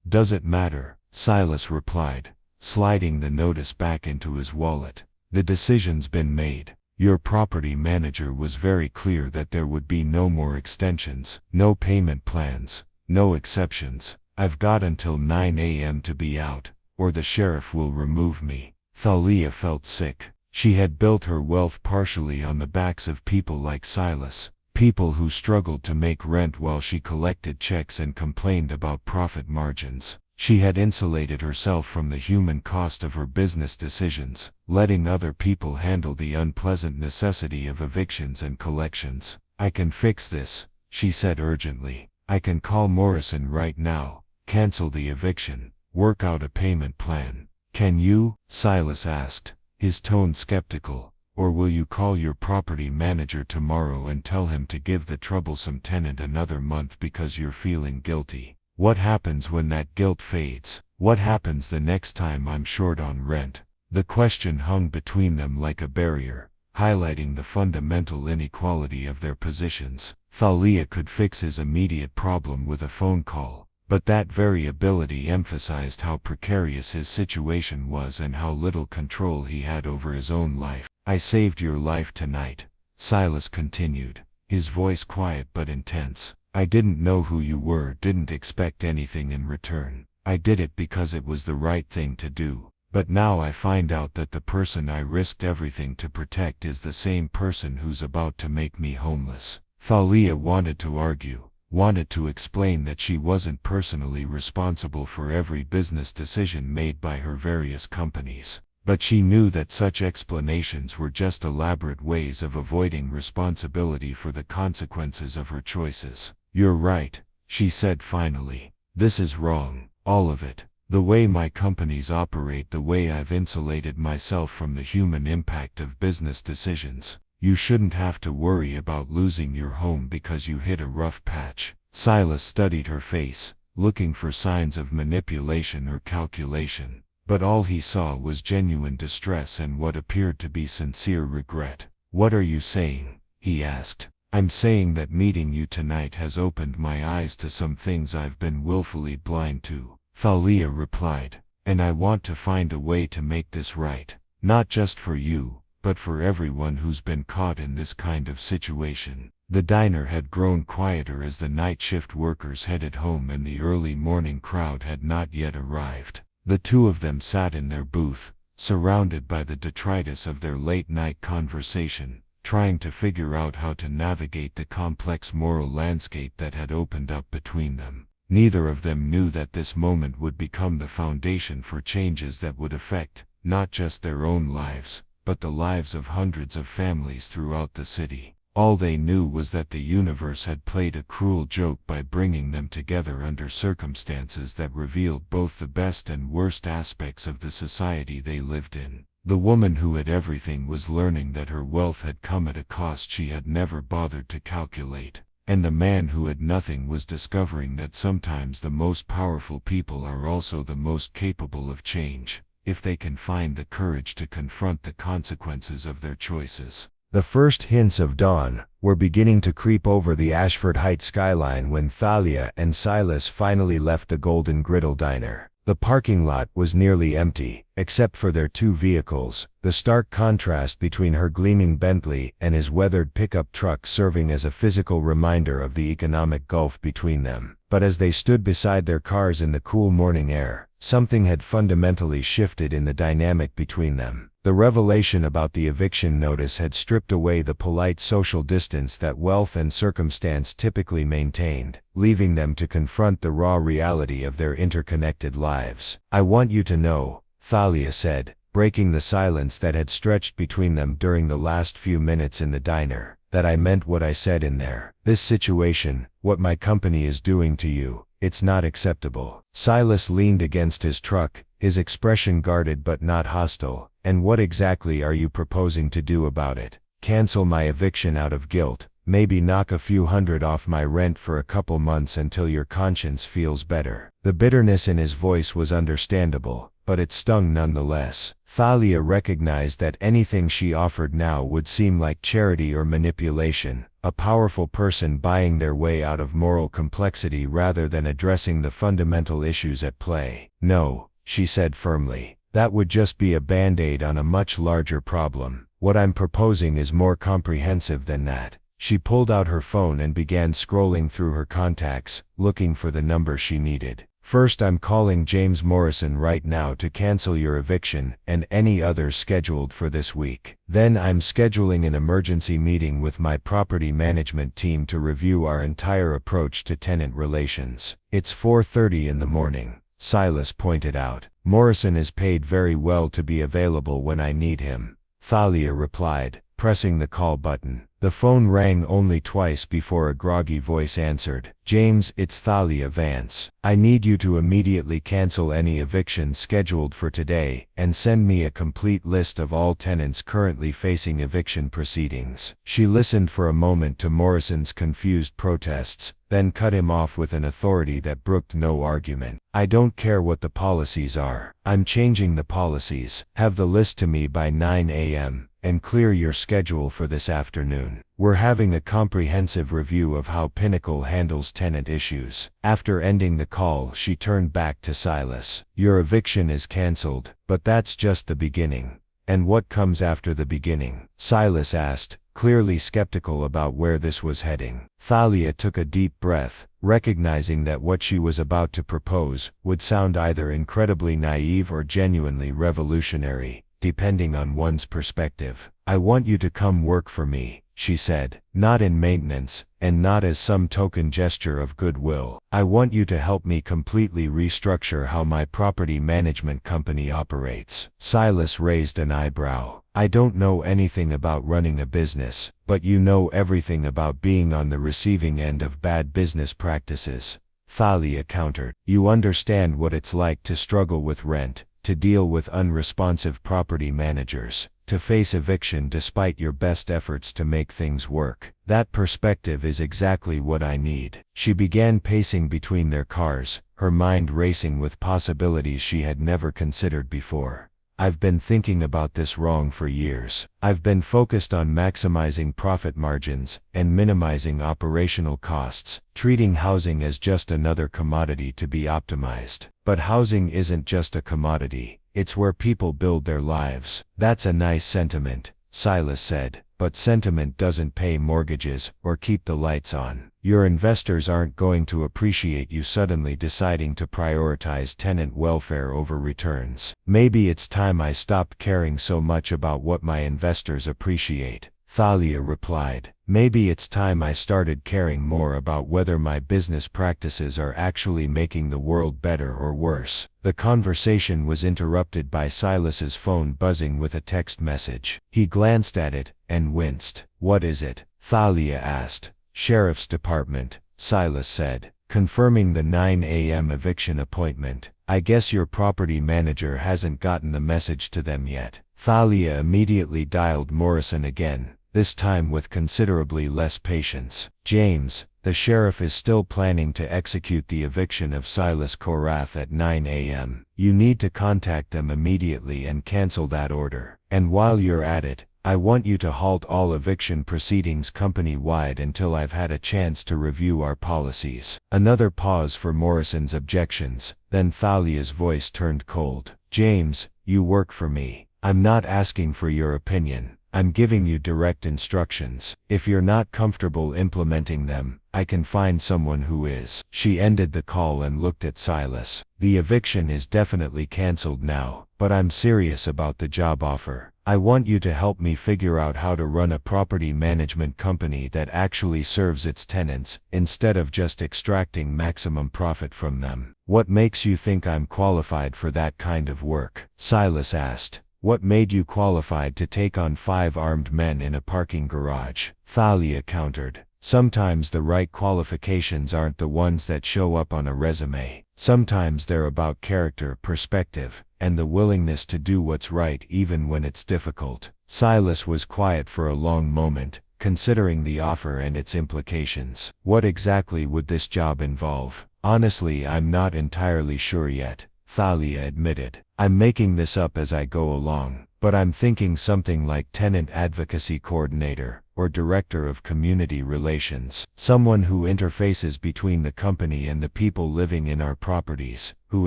A: "Does it matter?" Silas replied, sliding the notice back into his wallet. "The decision's been made. Your property manager was very clear that there would be no more extensions, no payment plans, no exceptions. I've got until 9 a.m. to be out, or the sheriff will remove me." Thalia felt sick. She had built her wealth partially on the backs of people like Silas, people who struggled to make rent while she collected checks and complained about profit margins. She had insulated herself from the human cost of her business decisions, letting other people handle the unpleasant necessity of evictions and collections. "I can fix this," she said urgently. "I can call Morrison right now, cancel the eviction, work out a payment plan." "Can you?" Silas asked, his tone skeptical. "Or will you call your property manager tomorrow and tell him to give the troublesome tenant another month because you're feeling guilty? What happens when that guilt fades? What happens the next time I'm short on rent?" The question hung between them like a barrier, highlighting the fundamental inequality of their positions. Thalia could fix his immediate problem with a phone call, but that very ability emphasized how precarious his situation was and how little control he had over his own life. "I saved your life tonight," Silas continued, his voice quiet but intense. "I didn't know who you were, didn't expect anything in return. I did it because it was the right thing to do. But now I find out that the person I risked everything to protect is the same person who's about to make me homeless." Thalia wanted to argue, wanted to explain that she wasn't personally responsible for every business decision made by her various companies. But she knew that such explanations were just elaborate ways of avoiding responsibility for the consequences of her choices. "You're right," she said finally. "This is wrong, all of it. The way my companies operate, the way I've insulated myself from the human impact of business decisions. You shouldn't have to worry about losing your home because you hit a rough patch." Silas studied her face, looking for signs of manipulation or calculation, but all he saw was genuine distress and what appeared to be sincere regret. "What are you saying?" he asked. "I'm saying that meeting you tonight has opened my eyes to some things I've been willfully blind to," Thalia replied, "and I want to find a way to make this right, not just for you, but for everyone who's been caught in this kind of situation." The diner had grown quieter as the night shift workers headed home and the early morning crowd had not yet arrived. The two of them sat in their booth, surrounded by the detritus of their late-night conversation,
B: trying to figure out how to navigate the complex moral landscape that had opened up between them. Neither of them knew that this moment would become the foundation for changes that would affect not just their own lives, but the lives of hundreds of families throughout the city. All they knew was that the universe had played a cruel joke by bringing them together under circumstances that revealed both the best and worst aspects of the society they lived in. The woman who had everything was learning that her wealth had come at a cost she had never bothered to calculate. And the man who had nothing was discovering that sometimes the most powerful people are also the most capable of change, if they can find the courage to confront the consequences of their choices.
A: The first hints of dawn were beginning to creep over the Ashford Heights skyline when Thalia and Silas finally left the Golden Griddle Diner. The parking lot was nearly empty, except for their two vehicles, the stark contrast between her gleaming Bentley and his weathered pickup truck serving as a physical reminder of the economic gulf between them. But as they stood beside their cars in the cool morning air, something had fundamentally shifted in the dynamic between them. The revelation about the eviction notice had stripped away the polite social distance that wealth and circumstance typically maintained, leaving them to confront the raw reality of their interconnected lives. "I want you to know," Thalia said, breaking the silence that had stretched between them during the last few minutes in the diner, "that I meant what I said in there. This situation, what my company is doing to you, it's not acceptable." Silas leaned against his truck, his expression guarded but not hostile. "And what exactly are you proposing to do about it?" "Cancel my eviction out of guilt, maybe knock a few hundred off my rent for a couple months until your conscience feels better." The bitterness in his voice was understandable, but it stung nonetheless. Thalia recognized that anything she offered now would seem like charity or manipulation, a powerful person buying their way out of moral complexity rather than addressing the fundamental issues at play. "No," she said firmly. "That would just be a band-aid on a much larger problem. What I'm proposing is more comprehensive than that." She pulled out her phone and began scrolling through her contacts, looking for the number she needed. "First, I'm calling James Morrison right now to cancel your eviction and any others scheduled for this week. Then I'm scheduling an emergency meeting with my property management team to review our entire approach to tenant relations." "It's 4:30 in the morning," Silas pointed out. "Morrison is paid very well to be available when I need him," Thalia replied, pressing the call button. The phone rang only twice before a groggy voice answered. "James, it's Thalia Vance. I need you to immediately cancel any evictions scheduled for today and send me a complete list of all tenants currently facing eviction proceedings." She listened for a moment to Morrison's confused protests, then cut him off with an authority that brooked no argument. "I don't care what the policies are. I'm changing the policies. Have the list to me by 9 a.m. and clear your schedule for this afternoon. We're having a comprehensive review of how Pinnacle handles tenant issues." After ending the call, she turned back to Silas. "Your eviction is canceled, but that's just the beginning." "And what comes after the beginning?" Silas asked, clearly skeptical about where this was heading. Thalia took a deep breath, recognizing that what she was about to propose would sound either incredibly naive or genuinely revolutionary, depending on one's perspective. "I want you to come work for me," she said, "not in maintenance, and not as some token gesture of goodwill. I want you to help me completely restructure how my property management company operates." Silas raised an eyebrow. "I don't know anything about running a business, but you know everything about being on the receiving end of bad business practices," Thalia countered. "You understand what it's like to struggle with rent, to deal with unresponsive property managers, to face eviction despite your best efforts to make things work. That perspective is exactly what I need." She began pacing between their cars, her mind racing with possibilities she had never considered before. "I've been thinking about this wrong for years. I've been focused on maximizing profit margins and minimizing operational costs, treating housing as just another commodity to be optimized. But housing isn't just a commodity, it's where people build their lives." "That's a nice sentiment," Silas said, "but sentiment doesn't pay mortgages or keep the lights on. Your investors aren't going to appreciate you suddenly deciding to prioritize tenant welfare over returns." "Maybe it's time I stopped caring so much about what my investors appreciate," Thalia replied. Maybe it's time I started caring more about whether my business practices are actually making the world better or worse. The conversation was interrupted by Silas's phone buzzing with a text message. He glanced at it and winced. What is it? Thalia asked. Sheriff's Department, Silas said. Confirming the 9 a.m. eviction appointment. I guess your property manager hasn't gotten the message to them yet. Thalia immediately dialed Morrison again, this time with considerably less patience. James, the sheriff is still planning to execute the eviction of Silas Korath at 9 a.m. You need to contact them immediately and cancel that order. And while you're at it, I want you to halt all eviction proceedings company-wide until I've had a chance to review our policies. Another pause for Morrison's objections, then Thalia's voice turned cold. James, you work for me. I'm not asking for your opinion. I'm giving you direct instructions. If you're not comfortable implementing them, I can find someone who is. She ended the call and looked at Silas. The eviction is definitely canceled now, but I'm serious about the job offer. I want you to help me figure out how to run a property management company that actually serves its tenants, instead of just extracting maximum profit from them. What makes you think I'm qualified for that kind of work? Silas asked. What made you qualified to take on 5 armed men in a parking garage? Thalia countered. Sometimes the right qualifications aren't the ones that show up on a resume. Sometimes they're about character, perspective, and the willingness to do what's right even when it's difficult. Silas was quiet for a long moment, considering the offer and its implications. What exactly would this job involve? Honestly, I'm not entirely sure yet, Thalia admitted. I'm making this up as I go along, but I'm thinking something like tenant advocacy coordinator, or director of community relations. Someone who interfaces between the company and the people living in our properties, who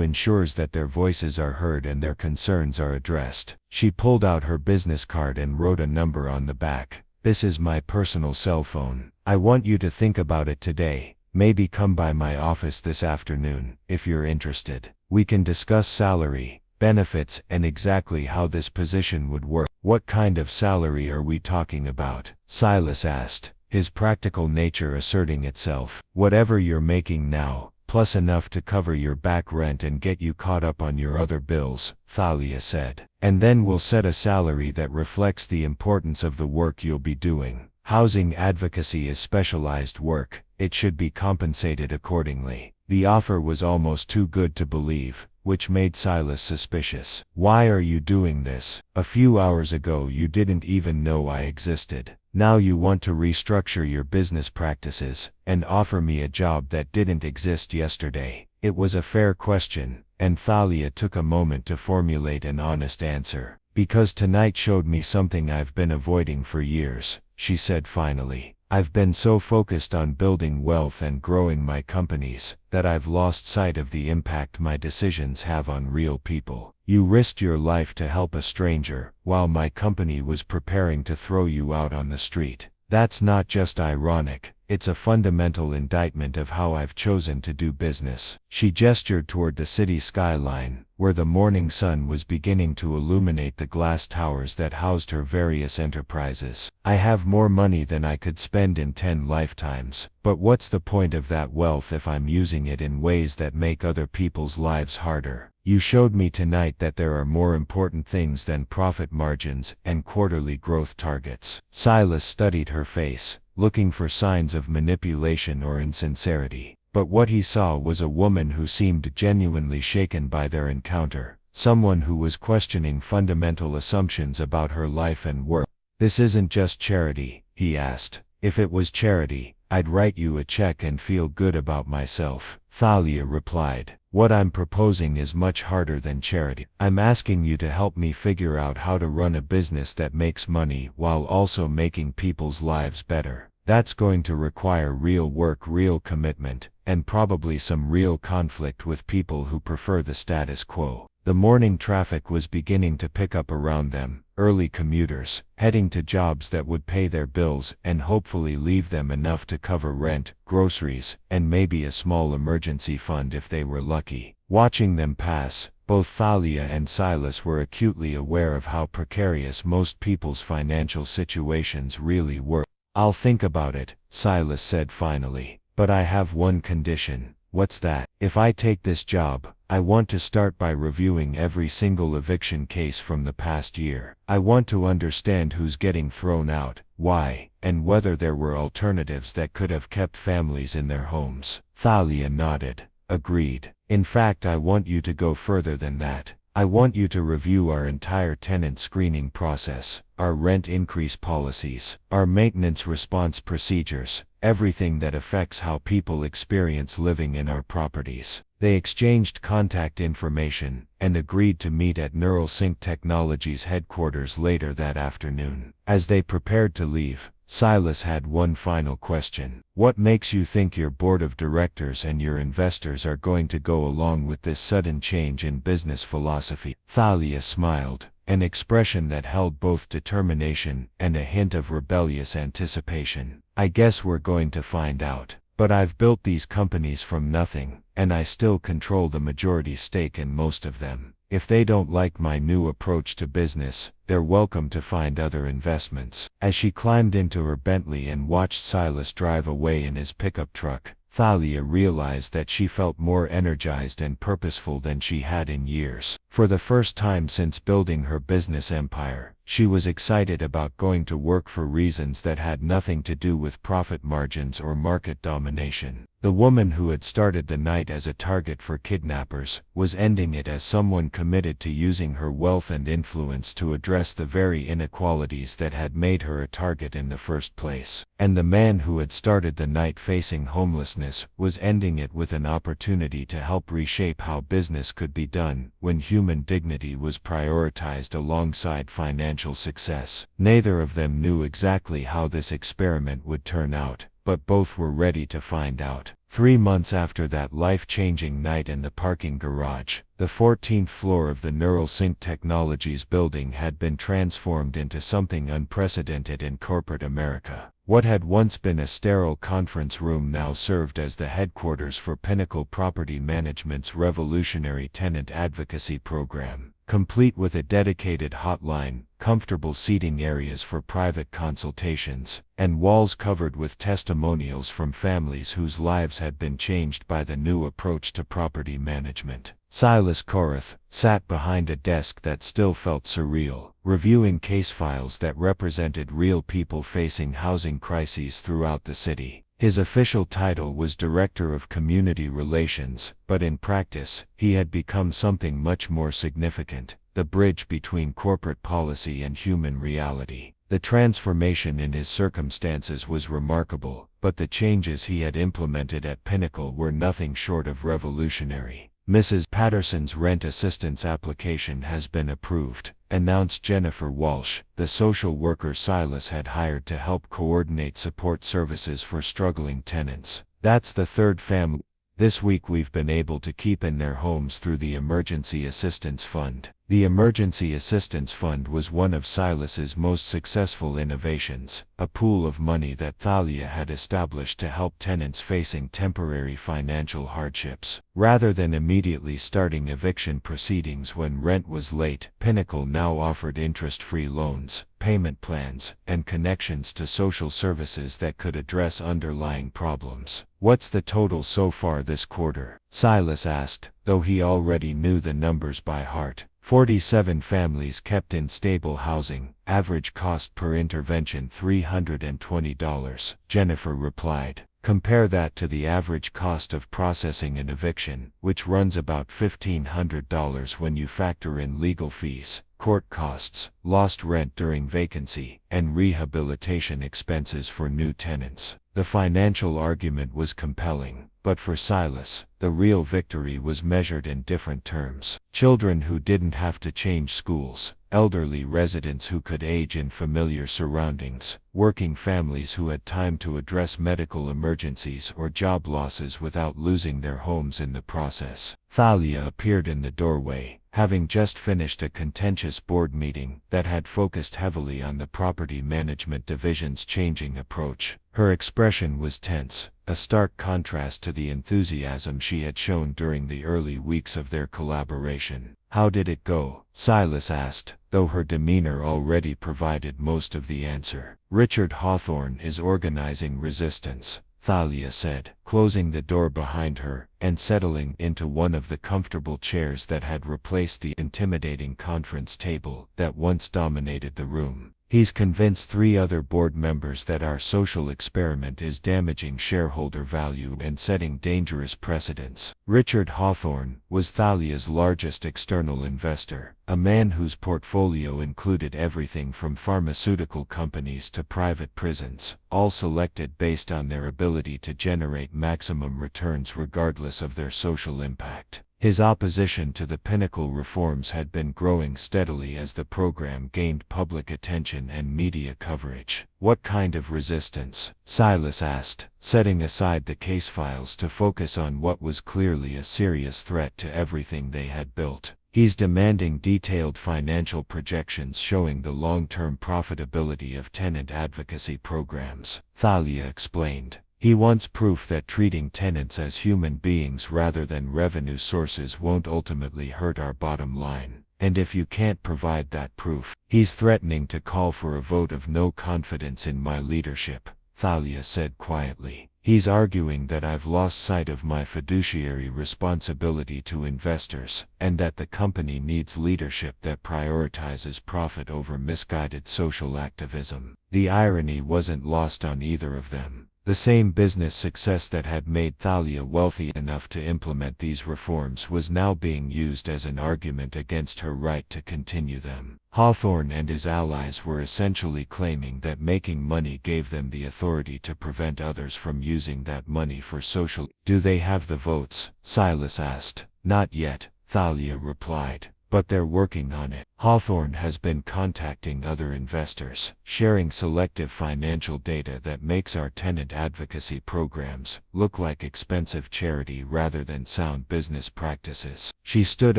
A: ensures that their voices are heard and their concerns are addressed. She pulled out her business card and wrote a number on the back. This is my personal cell phone. I want you to think about it today. Maybe come by my office this afternoon, if you're interested. We can discuss salary, benefits, and exactly how this position would work. What kind of salary are we talking about? Silas asked, his practical nature asserting itself. Whatever you're making now, plus enough to cover your back rent and get you caught up on your other bills, Thalia said. And then we'll set a salary that reflects the importance of the work you'll be doing. Housing advocacy is specialized work. It should be compensated accordingly. The offer was almost too good to believe, which made Silas suspicious. Why are you doing this? A few hours ago you didn't even know I existed. Now you want to restructure your business practices and offer me a job that didn't exist yesterday. It was a fair question, and Thalia took a moment to formulate an honest answer. Because tonight showed me something I've been avoiding for years, she said finally. I've been so focused on building wealth and growing my companies that I've lost sight of the impact my decisions have on real people. You risked your life to help a stranger, while my company was preparing to throw you out on the street. That's not just ironic, it's a fundamental indictment of how I've chosen to do business. She gestured toward the city skyline, where the morning sun was beginning to illuminate the glass towers that housed her various enterprises. I have more money than I could spend in 10 lifetimes, but what's the point of that wealth if I'm using it in ways that make other people's lives harder? You showed me tonight that there are more important things than profit margins and quarterly growth targets. Silas studied her face, looking for signs of manipulation or insincerity. But what he saw was a woman who seemed genuinely shaken by their encounter, someone who was questioning fundamental assumptions about her life and work. This isn't just charity, he asked. If it was charity, I'd write you a check and feel good about myself. Thalia replied. What I'm proposing is much harder than charity. I'm asking you to help me figure out how to run a business that makes money while also making people's lives better. That's going to require real work, real commitment, and probably some real conflict with people who prefer the status quo. The morning traffic was beginning to pick up around them, early commuters, heading to jobs that would pay their bills and hopefully leave them enough to cover rent, groceries, and maybe a small emergency fund if they were lucky. Watching them pass, Both Thalia and Silas were acutely aware of how precarious most people's financial situations really were. "I'll think about it," Silas said finally. "But I have one condition." "What's that?" "If I take this job, I want to start by reviewing every single eviction case from the past year. I want to understand who's getting thrown out, why, and whether there were alternatives that could have kept families in their homes." Thalia nodded. "Agreed. In fact, I want you to go further than that. I want you to review our entire tenant screening process, our rent increase policies, our maintenance response procedures, everything that affects how people experience living in our properties." They exchanged contact information and agreed to meet at NeuralSync Technologies headquarters later that afternoon. As they prepared to leave, Silas had one final question. "What makes you think your board of directors and your investors are going to go along with this sudden change in business philosophy?" Thalia smiled, an expression that held both determination and a hint of rebellious anticipation. "I guess we're going to find out. But I've built these companies from nothing, and I still control the majority stake in most of them. If they don't like my new approach to business, they're welcome to find other investments." As she climbed into her Bentley and watched Silas drive away in his pickup truck, Thalia realized that she felt more energized and purposeful than she had in years. For the first time since building her business empire, she was excited about going to work for reasons that had nothing to do with profit margins or market domination. The woman who had started the night as a target for kidnappers was ending it as someone committed to using her wealth and influence to address the very inequalities that had made her a target in the first place. And the man who had started the night facing homelessness was ending it with an opportunity to help reshape how business could be done when human dignity was prioritized alongside financial success. Neither of them knew exactly how this experiment would turn out, but both were ready to find out. 3 months after that life-changing night in the parking garage, the 14th floor of the NeuralSync Technologies building had been transformed into something unprecedented in corporate America. What had once been a sterile conference room now served as the headquarters for Pinnacle Property Management's revolutionary tenant advocacy program, complete with a dedicated hotline, comfortable seating areas for private consultations, and walls covered with testimonials from families whose lives had been changed by the new approach to property management. Silas Korath sat behind a desk that still felt surreal, reviewing case files that represented real people facing housing crises throughout the city. His official title was Director of Community Relations, but in practice, he had become something much more significant: the bridge between corporate policy and human reality. The transformation in his circumstances was remarkable, but the changes he had implemented at Pinnacle were nothing short of revolutionary. "Mrs. Patterson's rent assistance application has been approved," announced Jennifer Walsh, the social worker Silas had hired to help coordinate support services for struggling tenants. "That's the third family this week we've been able to keep in their homes through the Emergency Assistance Fund." The Emergency Assistance Fund was one of Silas's most successful innovations, a pool of money that Thalia had established to help tenants facing temporary financial hardships. Rather than immediately starting eviction proceedings when rent was late, Pinnacle now offered interest-free loans, payment plans, and connections to social services that could address underlying problems. "What's the total so far this quarter?" Silas asked, though he already knew the numbers by heart. 47 families kept in stable housing, average cost per intervention $320, Jennifer replied. "Compare that to the average cost of processing an eviction, which runs about $1,500 when you factor in legal fees, court costs, lost rent during vacancy, and rehabilitation expenses for new tenants." The financial argument was compelling, but for Silas, the real victory was measured in different terms. Children who didn't have to change schools, elderly residents who could age in familiar surroundings, working families who had time to address medical emergencies or job losses without losing their homes in the process. Thalia appeared in the doorway, having just finished a contentious board meeting that had focused heavily on the property management division's changing approach. Her expression was tense,
B: a stark contrast to the enthusiasm she had shown during the early weeks of their collaboration. "How did it go?" Silas asked, though her demeanor already provided most of the answer. "Richard Hawthorne is organizing resistance," Thalia said, closing the door behind her and settling into one of the comfortable chairs that had replaced the intimidating conference table that once dominated the room. "He's convinced 3 other board members that our social experiment is damaging shareholder value and setting dangerous precedents." Richard Hawthorne was Thalia's largest external investor, a man whose portfolio included everything from pharmaceutical companies to private prisons, all selected based on their ability to generate maximum returns regardless of their social impact. His opposition to the Pinnacle reforms had been growing steadily as the program gained public attention and media coverage. "What kind of resistance?" Silas asked, setting aside the case files to focus on what was clearly a serious threat to everything they had built. "He's demanding detailed financial projections showing the long-term profitability of tenant advocacy programs," Thalia explained. "He wants proof that treating tenants as human beings rather than revenue sources won't ultimately hurt our bottom line. And if you can't provide that proof, he's threatening to call for a vote of no confidence in my leadership," Thalia said quietly. "He's arguing that I've lost sight of my fiduciary responsibility to investors, and that the company needs leadership that prioritizes profit over misguided social activism." The irony wasn't lost on either of them. The same business success that had made Thalia wealthy enough to implement these reforms was now being used as an argument against her right to continue them. Hawthorne and his allies were essentially claiming that making money gave them the authority to prevent others from using that money for social. "Do they have the votes?" Silas asked. "Not yet," Thalia replied. "But they're working on it. Hawthorne has been contacting other investors, sharing selective financial data that makes our tenant advocacy programs look like expensive charity rather than sound business practices." She stood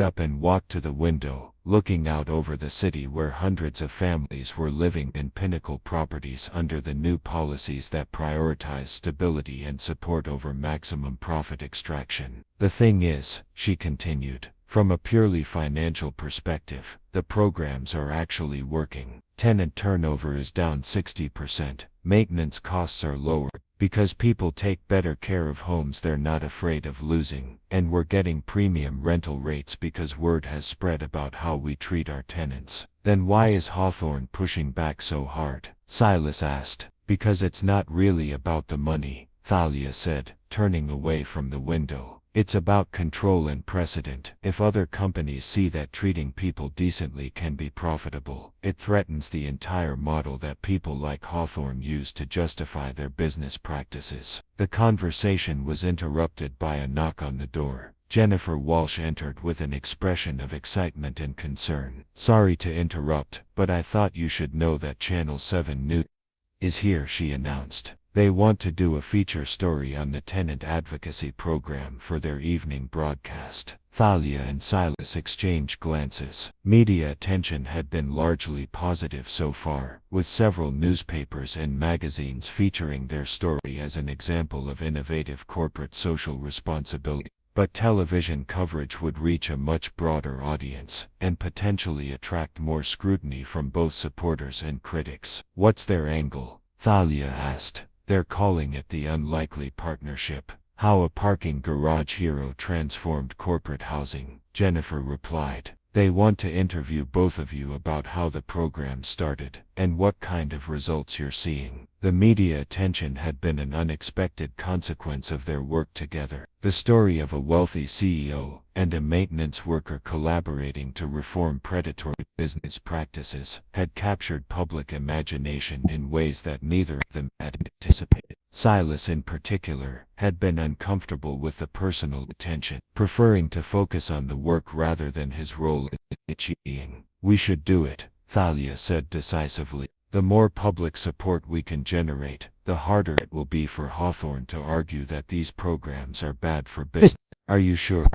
B: up and walked to the window, looking out over the city where hundreds of families were living in Pinnacle properties under the new policies that prioritize stability and support over maximum profit extraction. "The thing is," she continued, "from a purely financial perspective, the programs are actually working. Tenant turnover is down 60%, maintenance costs are lower, because people take better care of homes they're not afraid of losing, and we're getting premium rental rates because word has spread about how we treat our tenants." "Then why is Hawthorne pushing back so hard?" Silas asked. "Because it's not really about the money," Thalia said, turning away from the window. "It's about control and precedent. If other companies see that treating people decently can be profitable, it threatens the entire model that people like Hawthorne use to justify their business practices." The conversation was interrupted by a knock on the door. Jennifer Walsh entered with an expression of excitement and concern. "Sorry to interrupt, but I thought you should know that Channel 7 News is here," she announced. "They want to do a feature story on the tenant advocacy program for their evening broadcast." Thalia and Silas exchanged glances. Media attention had been largely positive so far, with several newspapers and magazines featuring their story as an example of innovative corporate social responsibility. But television coverage would reach a much broader audience, and potentially attract more scrutiny from both supporters and critics. "What's their angle?" Thalia asked. "They're calling it the unlikely partnership. How a parking garage hero transformed corporate housing," Jennifer replied. "They want to interview both of you about how the program started, and what kind of results you're seeing." The media attention had been an unexpected consequence of their work together. The story of a wealthy CEO and a maintenance worker collaborating to reform predatory business practices had captured public imagination in ways that neither of them had anticipated. Silas in particular had been uncomfortable with the personal attention, preferring to focus on the work rather than his role in achieving. "We should do it," Thalia said decisively. "The more public support we can generate, the harder it will be for Hawthorne to argue that these programs are bad for business." "Are you sure?"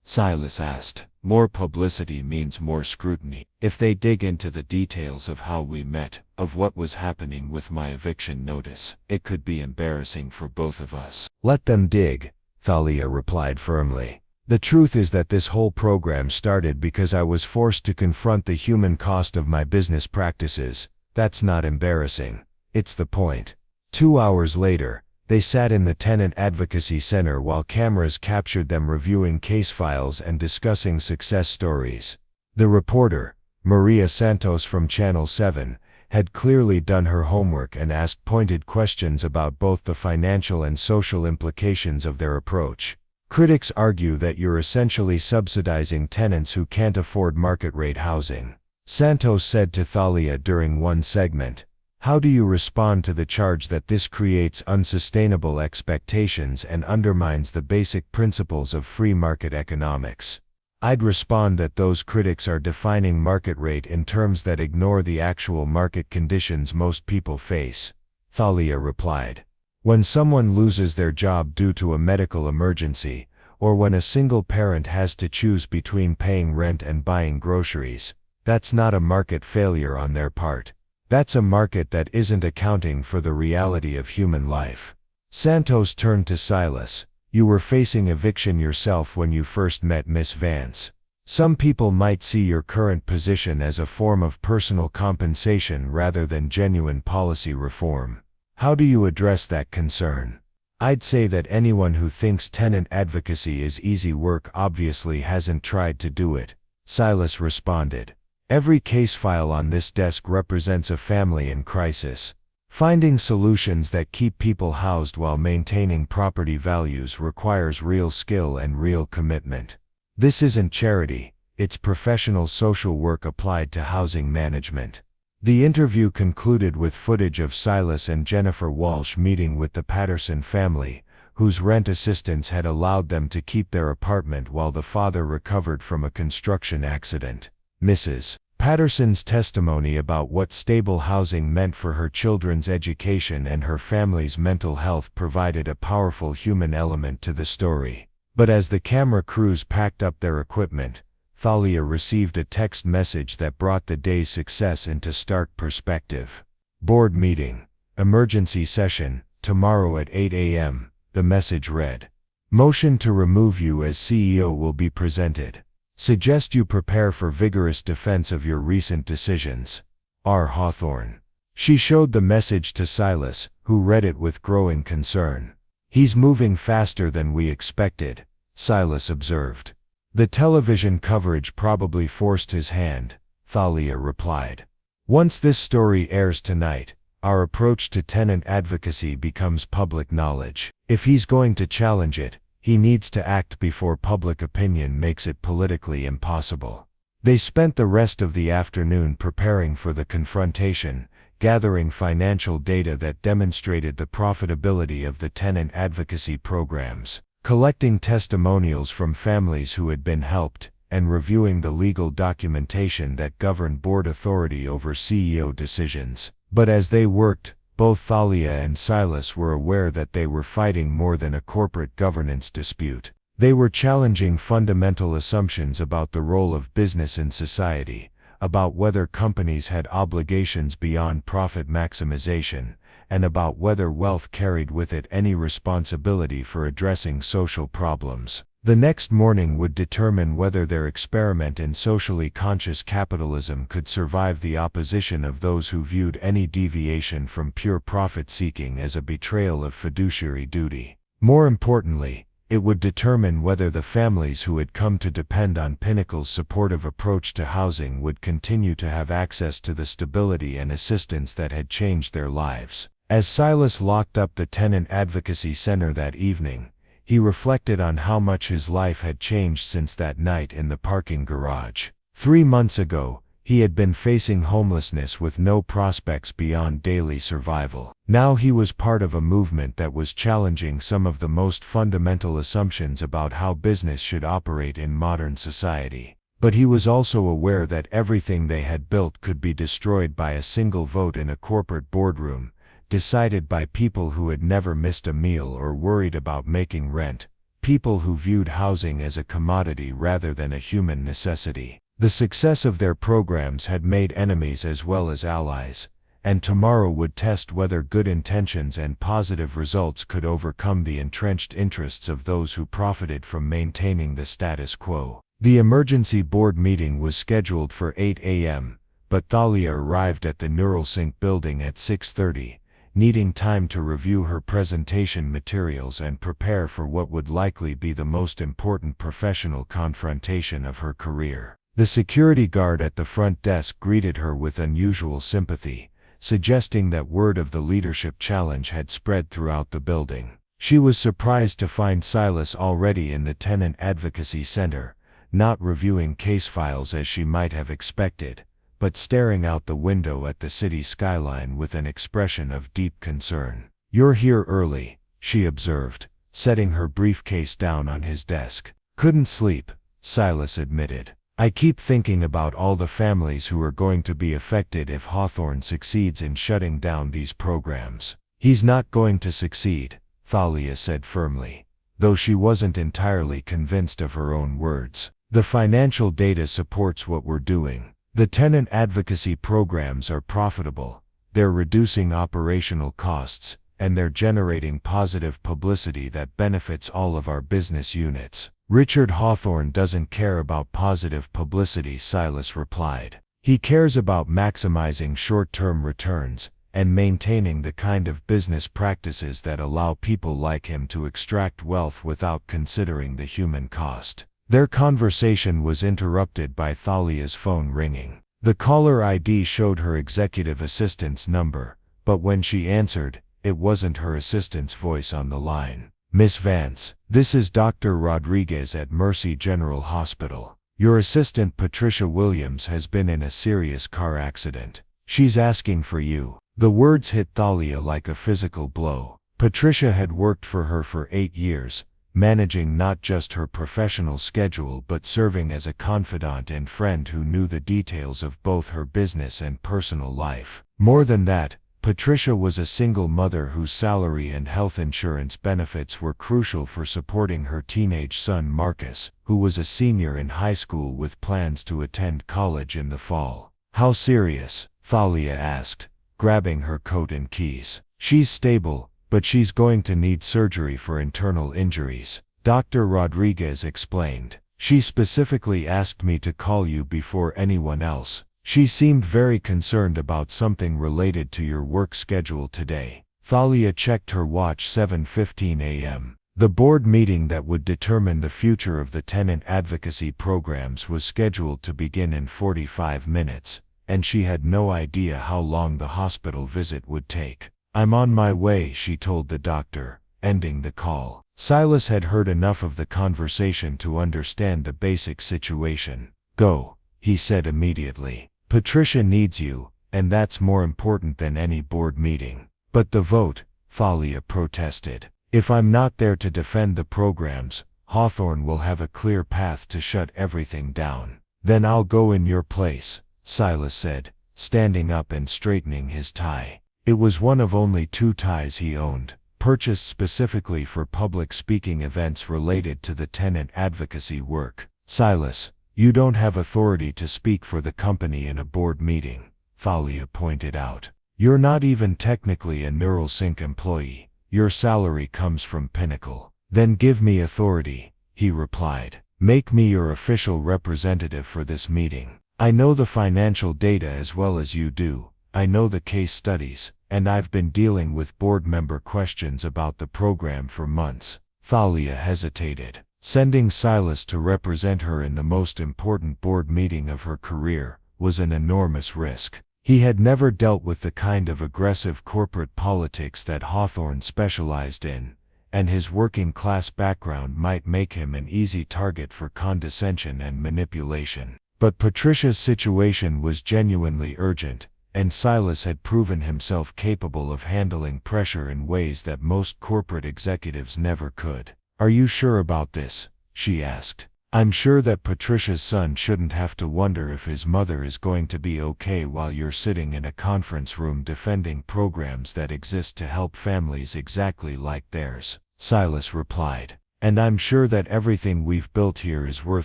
B: Silas asked, More publicity means more scrutiny. If they dig into the details of how we met, of what was happening with my eviction notice, it could be embarrassing for both of us.
A: Let them dig, Thalia replied firmly. The truth is that this whole program started because I was forced to confront the human cost of my business practices. That's not embarrassing. It's the point. 2 hours later, they sat in the Tenant Advocacy Center while cameras captured them reviewing case files and discussing success stories. The reporter, Maria Santos from Channel 7, had clearly done her homework and asked pointed questions about both the financial and social implications of their approach. Critics argue that you're essentially subsidizing tenants who can't afford market-rate housing. Santos said to Thalia during one segment, "How do you respond to the charge that this creates unsustainable expectations and undermines the basic principles of free market economics?" I'd respond that those critics are defining market rate in terms that ignore the actual market conditions most people face, Thalia replied. When someone loses their job due to a medical emergency, or when a single parent has to choose between paying rent and buying groceries, that's not a market failure on their part. That's a market that isn't accounting for the reality of human life. Santos turned to Silas. You were facing eviction yourself when you first met Miss Vance. Some people might see your current position as a form of personal compensation rather than genuine policy reform. How do you address that concern? I'd say that anyone who thinks tenant advocacy is easy work obviously hasn't tried to do it, Silas responded. Every case file on this desk represents a family in crisis. Finding solutions that keep people housed while maintaining property values requires real skill and real commitment. This isn't charity, it's professional social work applied to housing management. The interview concluded with footage of Silas and Jennifer Walsh meeting with the Patterson family, whose rent assistance had allowed them to keep their apartment while the father recovered from a construction accident. Mrs. Patterson's testimony about what stable housing meant for her children's education and her family's mental health provided a powerful human element to the story. But as the camera crews packed up their equipment, Thalia received a text message that brought the day's success into stark perspective. Board meeting. Emergency session, tomorrow at 8 a.m., the message read. Motion to remove you as CEO will be presented. Suggest you prepare for vigorous defense of your recent decisions. R. Hawthorne. She showed the message to Silas, who read it with growing concern. He's moving faster than we expected, Silas observed. The television coverage probably forced his hand, Thalia replied. Once this story airs tonight, our approach to tenant advocacy becomes public knowledge. If he's going to challenge it, he needs to act before public opinion makes it politically impossible. They spent the rest of the afternoon preparing for the confrontation, gathering financial data that demonstrated the profitability of the tenant advocacy programs, collecting testimonials from families who had been helped, and reviewing the legal documentation that governed board authority over CEO decisions. But as they worked, both Thalia and Silas were aware that they were fighting more than a corporate governance dispute. They were challenging fundamental assumptions about the role of business in society, about whether companies had obligations beyond profit maximization, and about whether wealth carried with it any responsibility for addressing social problems. The next morning would determine whether their experiment in socially conscious capitalism could survive the opposition of those who viewed any deviation from pure profit-seeking as a betrayal of fiduciary duty. More importantly, it would determine whether the families who had come to depend on Pinnacle's supportive approach to housing would continue to have access to the stability and assistance that had changed their lives. As Silas locked up the Tenant Advocacy Center that evening, he reflected on how much his life had changed since that night in the parking garage. 3 months ago, he had been facing homelessness with no prospects beyond daily survival. Now he was part of a movement that was challenging some of the most fundamental assumptions about how business should operate in modern society. But he was also aware that everything they had built could be destroyed by a single vote in a corporate boardroom, decided by people who had never missed a meal or worried about making rent, people who viewed housing as a commodity rather than a human necessity. The success of their programs had made enemies as well as allies, and tomorrow would test whether good intentions and positive results could overcome the entrenched interests of those who profited from maintaining the status quo. The emergency board meeting was scheduled for 8 a.m., but Thalia arrived at the NeuralSync building at 6:30, needing time to review her presentation materials and prepare for what would likely be the most important professional confrontation of her career. The security guard at the front desk greeted her with unusual sympathy, suggesting that word of the leadership challenge had spread throughout the building. She was surprised to find Silas already in the Tenant Advocacy Center, not reviewing case files as she might have expected, but staring out the window at the city skyline with an expression of deep concern. "You're here early," she observed, setting her briefcase down on his desk. "Couldn't sleep," Silas admitted. "I keep thinking about all the families who are going to be affected if Hawthorne succeeds in shutting down these programs." "He's not going to succeed," Thalia said firmly, though she wasn't entirely convinced of her own words. "The financial data supports what we're doing. The tenant advocacy programs are profitable, they're reducing operational costs, and they're generating positive publicity that benefits all of our business units." "Richard Hawthorne doesn't care about positive publicity," Silas replied. "He cares about maximizing short-term returns and maintaining the kind of business practices that allow people like him to extract wealth without considering the human cost." Their conversation was interrupted by Thalia's phone ringing. The caller ID showed her executive assistant's number, but when she answered, it wasn't her assistant's voice on the line. "Miss Vance, this is Dr. Rodriguez at Mercy General Hospital. Your assistant Patricia Williams has been in a serious car accident. She's asking for you." The words hit Thalia like a physical blow. Patricia had worked for her for 8 years, managing not just her professional schedule but serving as a confidant and friend who knew the details of both her business and personal life. More than that, Patricia was a single mother whose salary and health insurance benefits were crucial for supporting her teenage son Marcus, who was a senior in high school with plans to attend college in the fall. "How serious?" Thalia asked, grabbing her coat and keys. "She's stable, but she's going to need surgery for internal injuries," Dr. Rodriguez explained. "She specifically asked me to call you before anyone else. She seemed very concerned about something related to your work schedule today." Thalia checked her watch. 7:15 a.m. The board meeting that would determine the future of the tenant advocacy programs was scheduled to begin in 45 minutes, and she had no idea how long the hospital visit would take. "I'm on my way," she told the doctor, ending the call. Silas had heard enough of the conversation to understand the basic situation. "Go," he said immediately. "Patricia needs you, and that's more important than any board meeting." "But the vote," Thalia protested. "If I'm not there to defend the programs, Hawthorne will have a clear path to shut everything down." "Then I'll go in your place," Silas said, standing up and straightening his tie. It was one of only 2 ties he owned, purchased specifically for public speaking events related to the tenant advocacy work. "Silas, you don't have authority to speak for the company in a board meeting," Thalia pointed out. "You're not even technically a NeuralSync employee. Your salary comes from Pinnacle." "Then give me authority," he replied. "Make me your official representative for this meeting. I know the financial data as well as you do. I know the case studies, and I've been dealing with board member questions about the program for months." Thalia hesitated. Sending Silas to represent her in the most important board meeting of her career was an enormous risk. He had never dealt with the kind of aggressive corporate politics that Hawthorne specialized in, and his working-class background might make him an easy target for condescension and manipulation. But Patricia's situation was genuinely urgent, and Silas had proven himself capable of handling pressure in ways that most corporate executives never could. "Are you sure about this?" she asked. "I'm sure that Patricia's son shouldn't have to wonder if his mother is going to be okay while you're sitting in a conference room defending programs that exist to help families exactly like theirs," Silas replied. And I'm sure that everything we've built here is worth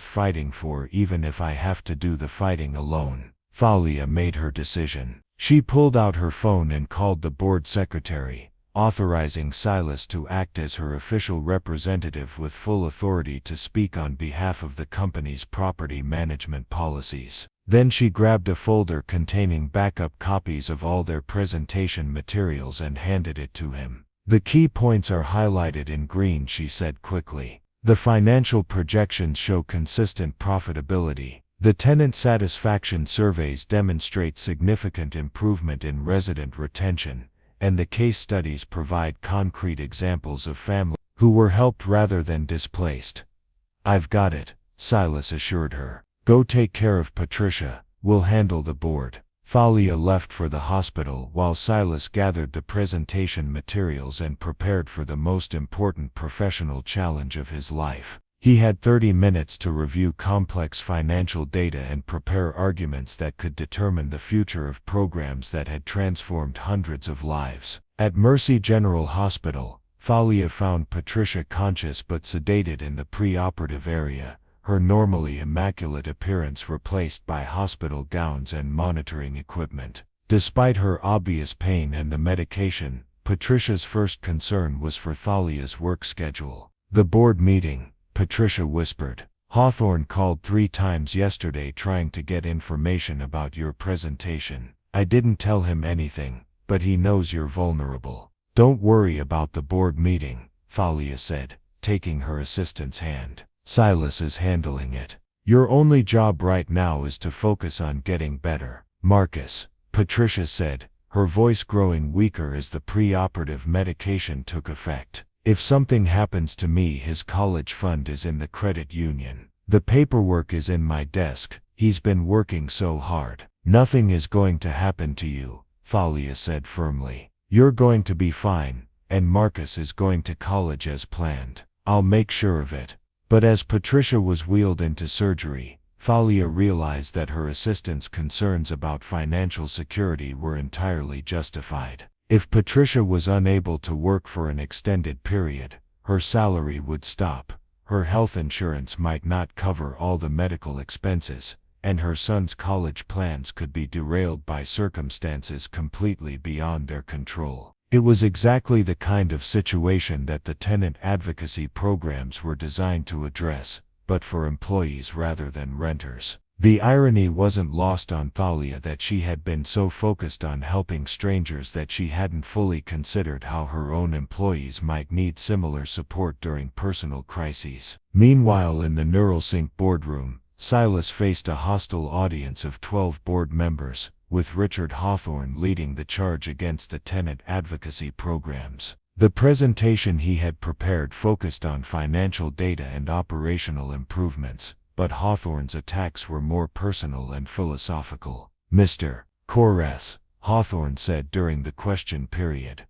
A: fighting for, even if I have to do the fighting alone. Thalia made her decision. She pulled out her phone and called the board secretary, authorizing Silas to act as her official representative with full authority to speak on behalf of the company's property management policies. Then she grabbed a folder containing backup copies of all their presentation materials and handed it to him. The key points are highlighted in green, she said quickly. The financial projections show consistent profitability. The tenant satisfaction surveys demonstrate significant improvement in resident retention, and the case studies provide concrete examples of families who were helped rather than displaced. I've got it, Silas assured her. Go take care of Patricia, we'll handle the board. Thalia left for the hospital while Silas gathered the presentation materials and prepared for the most important professional challenge of his life. He had 30 minutes to review complex financial data and prepare arguments that could determine the future of programs that had transformed hundreds of lives. At Mercy General Hospital, Thalia found Patricia conscious but sedated in the pre-operative area, her normally immaculate appearance replaced by hospital gowns and monitoring equipment. Despite her obvious pain and the medication, Patricia's first concern was for Thalia's work schedule. The board meeting, Patricia whispered. Hawthorne called 3 times yesterday trying to get information about your presentation. I didn't tell him anything, but he knows you're vulnerable. Don't worry about the board meeting, Thalia said, taking her assistant's hand. Silas is handling it. Your only job right now is to focus on getting better. Marcus, Patricia said, her voice growing weaker as the pre-operative medication took effect. If something happens to me, his college fund is in the credit union. The paperwork is in my desk. He's been working so hard. Nothing is going to happen to you, Thalia said firmly. You're going to be fine, and Marcus is going to college as planned. I'll make sure of it. But as Patricia was wheeled into surgery, Thalia realized that her assistant's concerns about financial security were entirely justified. If Patricia was unable to work for an extended period, her salary would stop, her health insurance might not cover all the medical expenses, and her son's college plans could be derailed by circumstances completely beyond their control. It was exactly the kind of situation that the tenant advocacy programs were designed to address, but for employees rather than renters. The irony wasn't lost on Thalia that she had been so focused on helping strangers that she hadn't fully considered how her own employees might need similar support during personal crises. Meanwhile, in the NeuralSync boardroom, Silas faced a hostile audience of 12 board members, with Richard Hawthorne leading the charge against the tenant advocacy programs. The presentation he had prepared focused on financial data and operational improvements, but Hawthorne's attacks were more personal and philosophical. Mr. Corres, Hawthorne said during the question period.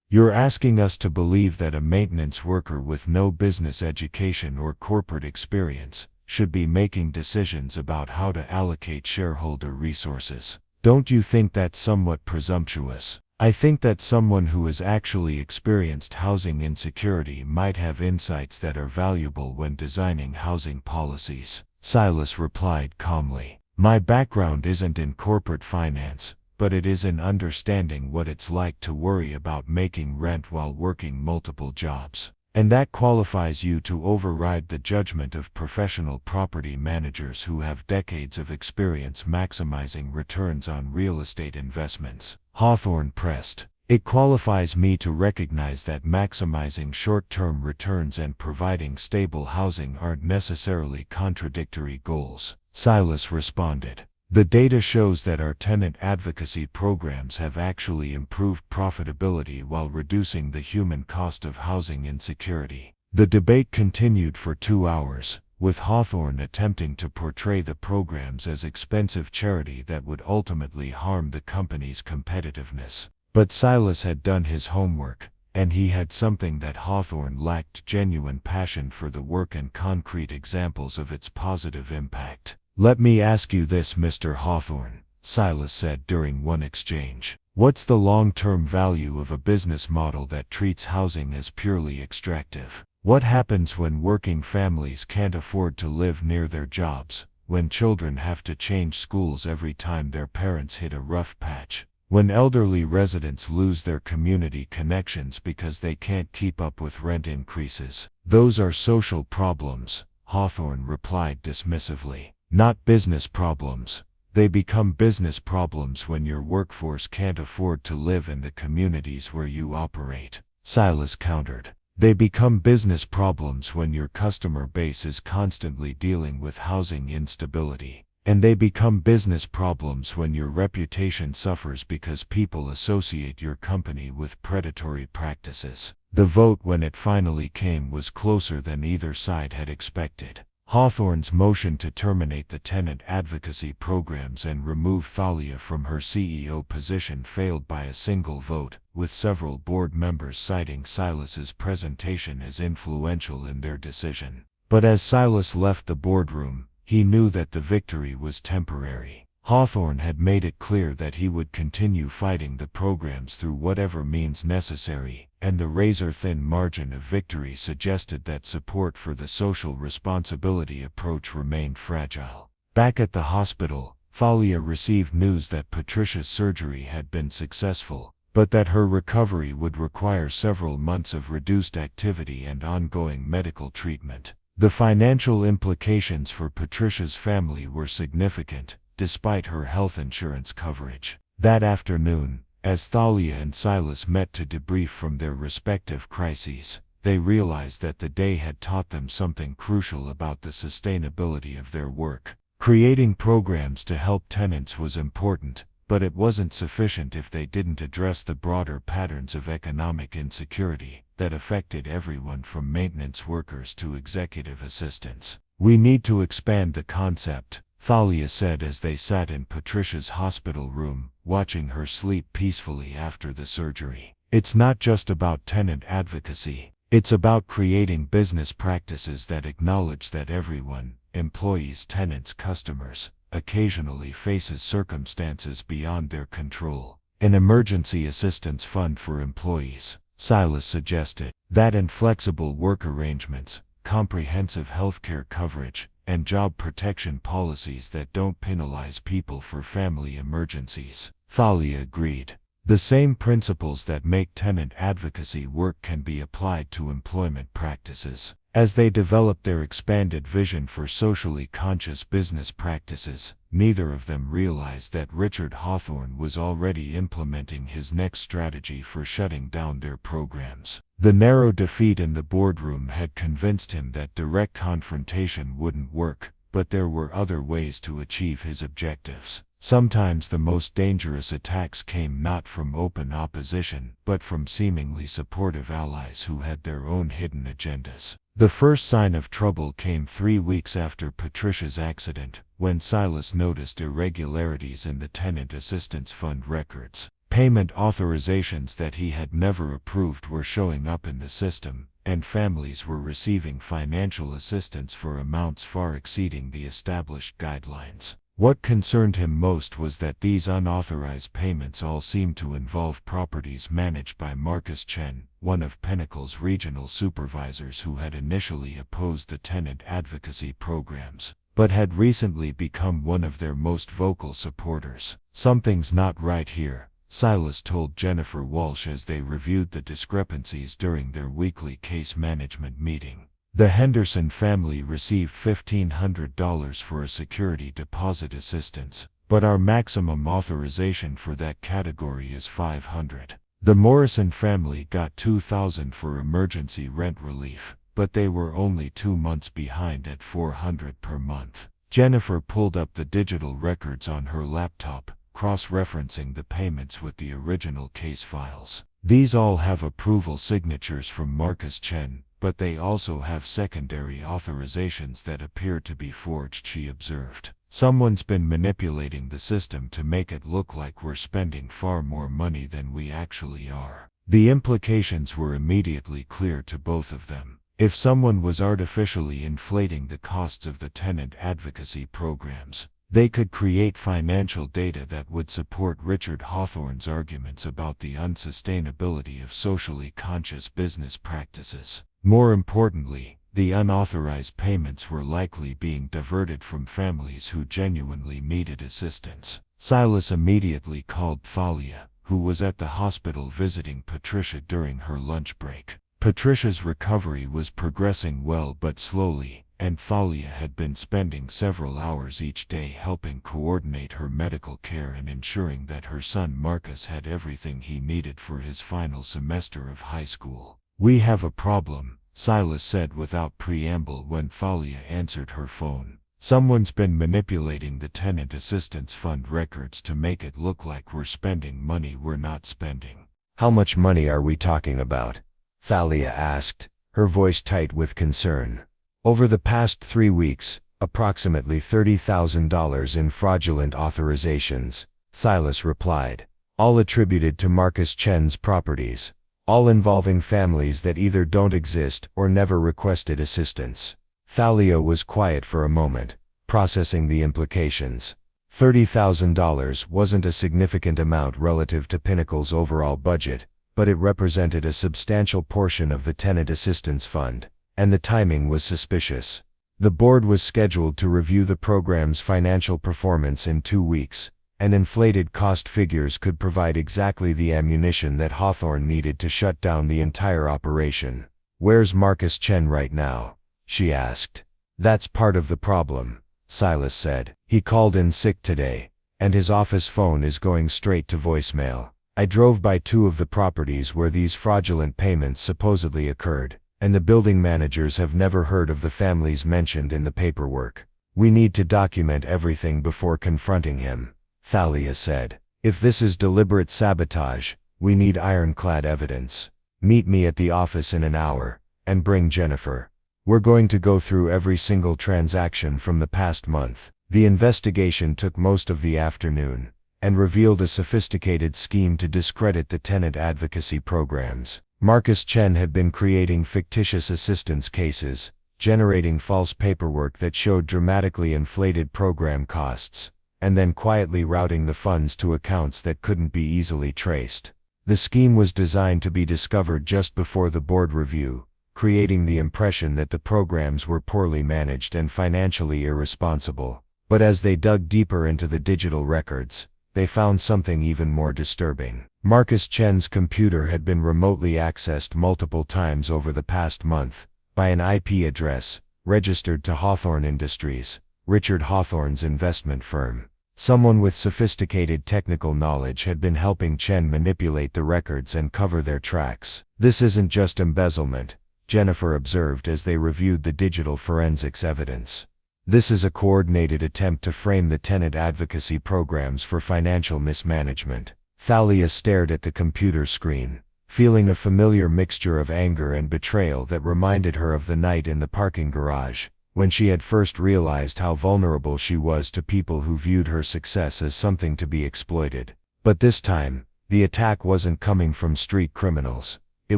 A: You're asking us to believe that a maintenance worker with no business education or corporate experience should be making decisions about how to allocate shareholder resources. Don't you think that's somewhat presumptuous? I think that someone who has actually experienced housing insecurity might have insights that are valuable when designing housing policies. Silas replied calmly. My background isn't in corporate finance, but it is in understanding what it's like to worry about making rent while working multiple jobs. And that qualifies you to override the judgment of professional property managers who have decades of experience maximizing returns on real estate investments. Hawthorne pressed. It qualifies me to recognize that maximizing short-term returns and providing stable housing aren't necessarily contradictory goals. Silas responded. The data shows that our tenant advocacy programs have actually improved profitability while reducing the human cost of housing insecurity. The debate continued for 2 hours, with Hawthorne attempting to portray the programs as expensive charity that would ultimately harm the company's competitiveness. But Silas had done his homework, and he had something that Hawthorne lacked: genuine passion for the work and concrete examples of its positive impact. Let me ask you this, Mr. Hawthorne, Silas said during one exchange. What's the long-term value of a business model that treats housing as purely extractive?
B: What happens when working families can't afford to live near their jobs? When children have to change schools every time their parents hit a rough patch? When elderly residents lose their community connections because they can't keep up with rent increases? Those are social problems, Hawthorne replied dismissively. Not business problems. They become business problems when your workforce can't afford to live in the communities where you operate, Silas countered. They become business problems when your customer base is constantly dealing with housing instability. And they become business problems when your reputation suffers because people associate your company with predatory practices. The vote, when it finally came, was closer than either side had expected. Hawthorne's motion to terminate the tenant advocacy programs and remove Thalia from her CEO position failed by a single vote, with several board members citing Silas's presentation as influential in their decision. But as Silas left the boardroom, he knew that the victory was temporary. Hawthorne had made it clear that he would continue fighting the programs through whatever means necessary, and the razor-thin margin of victory suggested that support for the social responsibility approach remained fragile. Back at the hospital, Thalia received news that Patricia's surgery had been successful, but that her recovery would require several months of reduced activity and ongoing medical treatment. The financial implications for Patricia's family were significant, despite her health insurance coverage. That afternoon, as Thalia and Silas met to debrief from their respective crises, they realized that the day had taught them something crucial about the sustainability of their work. Creating programs to help tenants was important, but it wasn't sufficient if they didn't address the broader patterns of economic insecurity that affected everyone from maintenance workers to executive assistants. We need to expand the concept, Thalia said as they sat in Patricia's hospital room, watching her sleep peacefully after the surgery. It's not just about tenant advocacy. It's about creating business practices that acknowledge that everyone, employees, tenants, customers, occasionally faces circumstances beyond their control. An emergency assistance fund for employees, Silas suggested. That and flexible work arrangements, comprehensive healthcare coverage, and job protection policies that don't penalize people for family emergencies. Thalia agreed. The same principles that make tenant advocacy work can be applied to employment practices. As they developed their expanded vision for socially conscious business practices, neither of them realized that Richard Hawthorne was already implementing his next strategy for shutting down their programs. The narrow defeat in the boardroom had convinced him that direct confrontation wouldn't work, but there were other ways to achieve his objectives. Sometimes the most dangerous attacks came not from open opposition, but from seemingly supportive allies who had their own hidden agendas. The first sign of trouble came 3 weeks after Patricia's accident, when Silas noticed irregularities in the Tenant Assistance Fund records. Payment authorizations that he had never approved were showing up in the system, and families were receiving financial assistance for amounts far exceeding the established guidelines. What concerned him most was that these unauthorized payments all seemed to involve properties managed by Marcus Chen, one of Pinnacle's regional supervisors who had initially opposed the tenant advocacy programs, but had recently become one of their most vocal supporters. "Something's not right here," Silas told Jennifer Walsh as they reviewed the discrepancies during their weekly case management meeting. The Henderson family received $1,500 for a security deposit assistance, but our maximum authorization for that category is $500. The Morrison family got $2,000 for emergency rent relief, but they were only 2 months behind at $400 per month. Jennifer pulled up the digital records on her laptop, cross-referencing the payments with the original case files. These all have approval signatures from Marcus Chen, but they also have secondary authorizations that appear to be forged, she observed. "Someone's been manipulating the system to make it look like we're spending far more money than we actually are." The implications were immediately clear to both of them. If someone was artificially inflating the costs of the tenant advocacy programs, they could create financial data that would support Richard Hawthorne's arguments about the unsustainability of socially conscious business practices. More importantly, the unauthorized payments were likely being diverted from families who genuinely needed assistance. Silas immediately called Thalia, who was at the hospital visiting Patricia during her lunch break. Patricia's recovery was progressing well but slowly, and Thalia had been spending several hours each day helping coordinate her medical care and ensuring that her son Marcus had everything he needed for his final semester of high school. "We have a problem," Silas said without preamble when Thalia answered her phone. "Someone's been manipulating the tenant assistance fund records to make it look like we're spending money we're not spending."
A: "How much money are we talking about?" Thalia asked, her voice tight with concern. "Over the past 3 weeks, approximately $30,000 in fraudulent authorizations," Silas replied. "All attributed to Marcus Chen's properties. All involving families that either don't exist or never requested assistance." Thalia was quiet for a moment, processing the implications. $30,000 wasn't a significant amount relative to Pinnacle's overall budget, but it represented a substantial portion of the tenant assistance fund, and the timing was suspicious. The board was scheduled to review the program's financial performance in 2 weeks, and inflated cost figures could provide exactly the ammunition that Hawthorne needed to shut down the entire operation. "Where's Marcus Chen right now?" she asked. "That's part of the problem," Silas said. "He called in sick today, and his office phone is going straight to voicemail. I drove by 2 of the properties where these fraudulent payments supposedly occurred, and the building managers have never heard of the families mentioned in the paperwork. We need to document everything before confronting him," Thalia said. "If this is deliberate sabotage, we need ironclad evidence. Meet me at the office in an hour, and bring Jennifer. We're going to go through every single transaction from the past month." The investigation took most of the afternoon, and revealed a sophisticated scheme to discredit the tenant advocacy programs. Marcus Chen had been creating fictitious assistance cases, generating false paperwork that showed dramatically inflated program costs, and then quietly routing the funds to accounts that couldn't be easily traced. The scheme was designed to be discovered just before the board review, creating the impression that the programs were poorly managed and financially irresponsible. But as they dug deeper into the digital records, they found something even more disturbing. Marcus Chen's computer had been remotely accessed multiple times over the past month, by an IP address, registered to Hawthorne Industries, Richard Hawthorne's investment firm. Someone with sophisticated technical knowledge had been helping Chen manipulate the records and cover their tracks. "This isn't just embezzlement," Jennifer observed as they reviewed the digital forensics evidence. "This is a coordinated attempt to frame the tenant advocacy programs for financial mismanagement." Thalia stared at the computer screen, feeling a familiar mixture of anger and betrayal that reminded her of the night in the parking garage, when she had first realized how vulnerable she was to people who viewed her success as something to be exploited. But this time, the attack wasn't coming from street criminals. It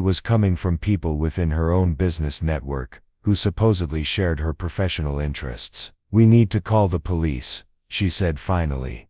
A: was coming from people within her own business network, who supposedly shared her professional interests. "We need to call the police," she said finally.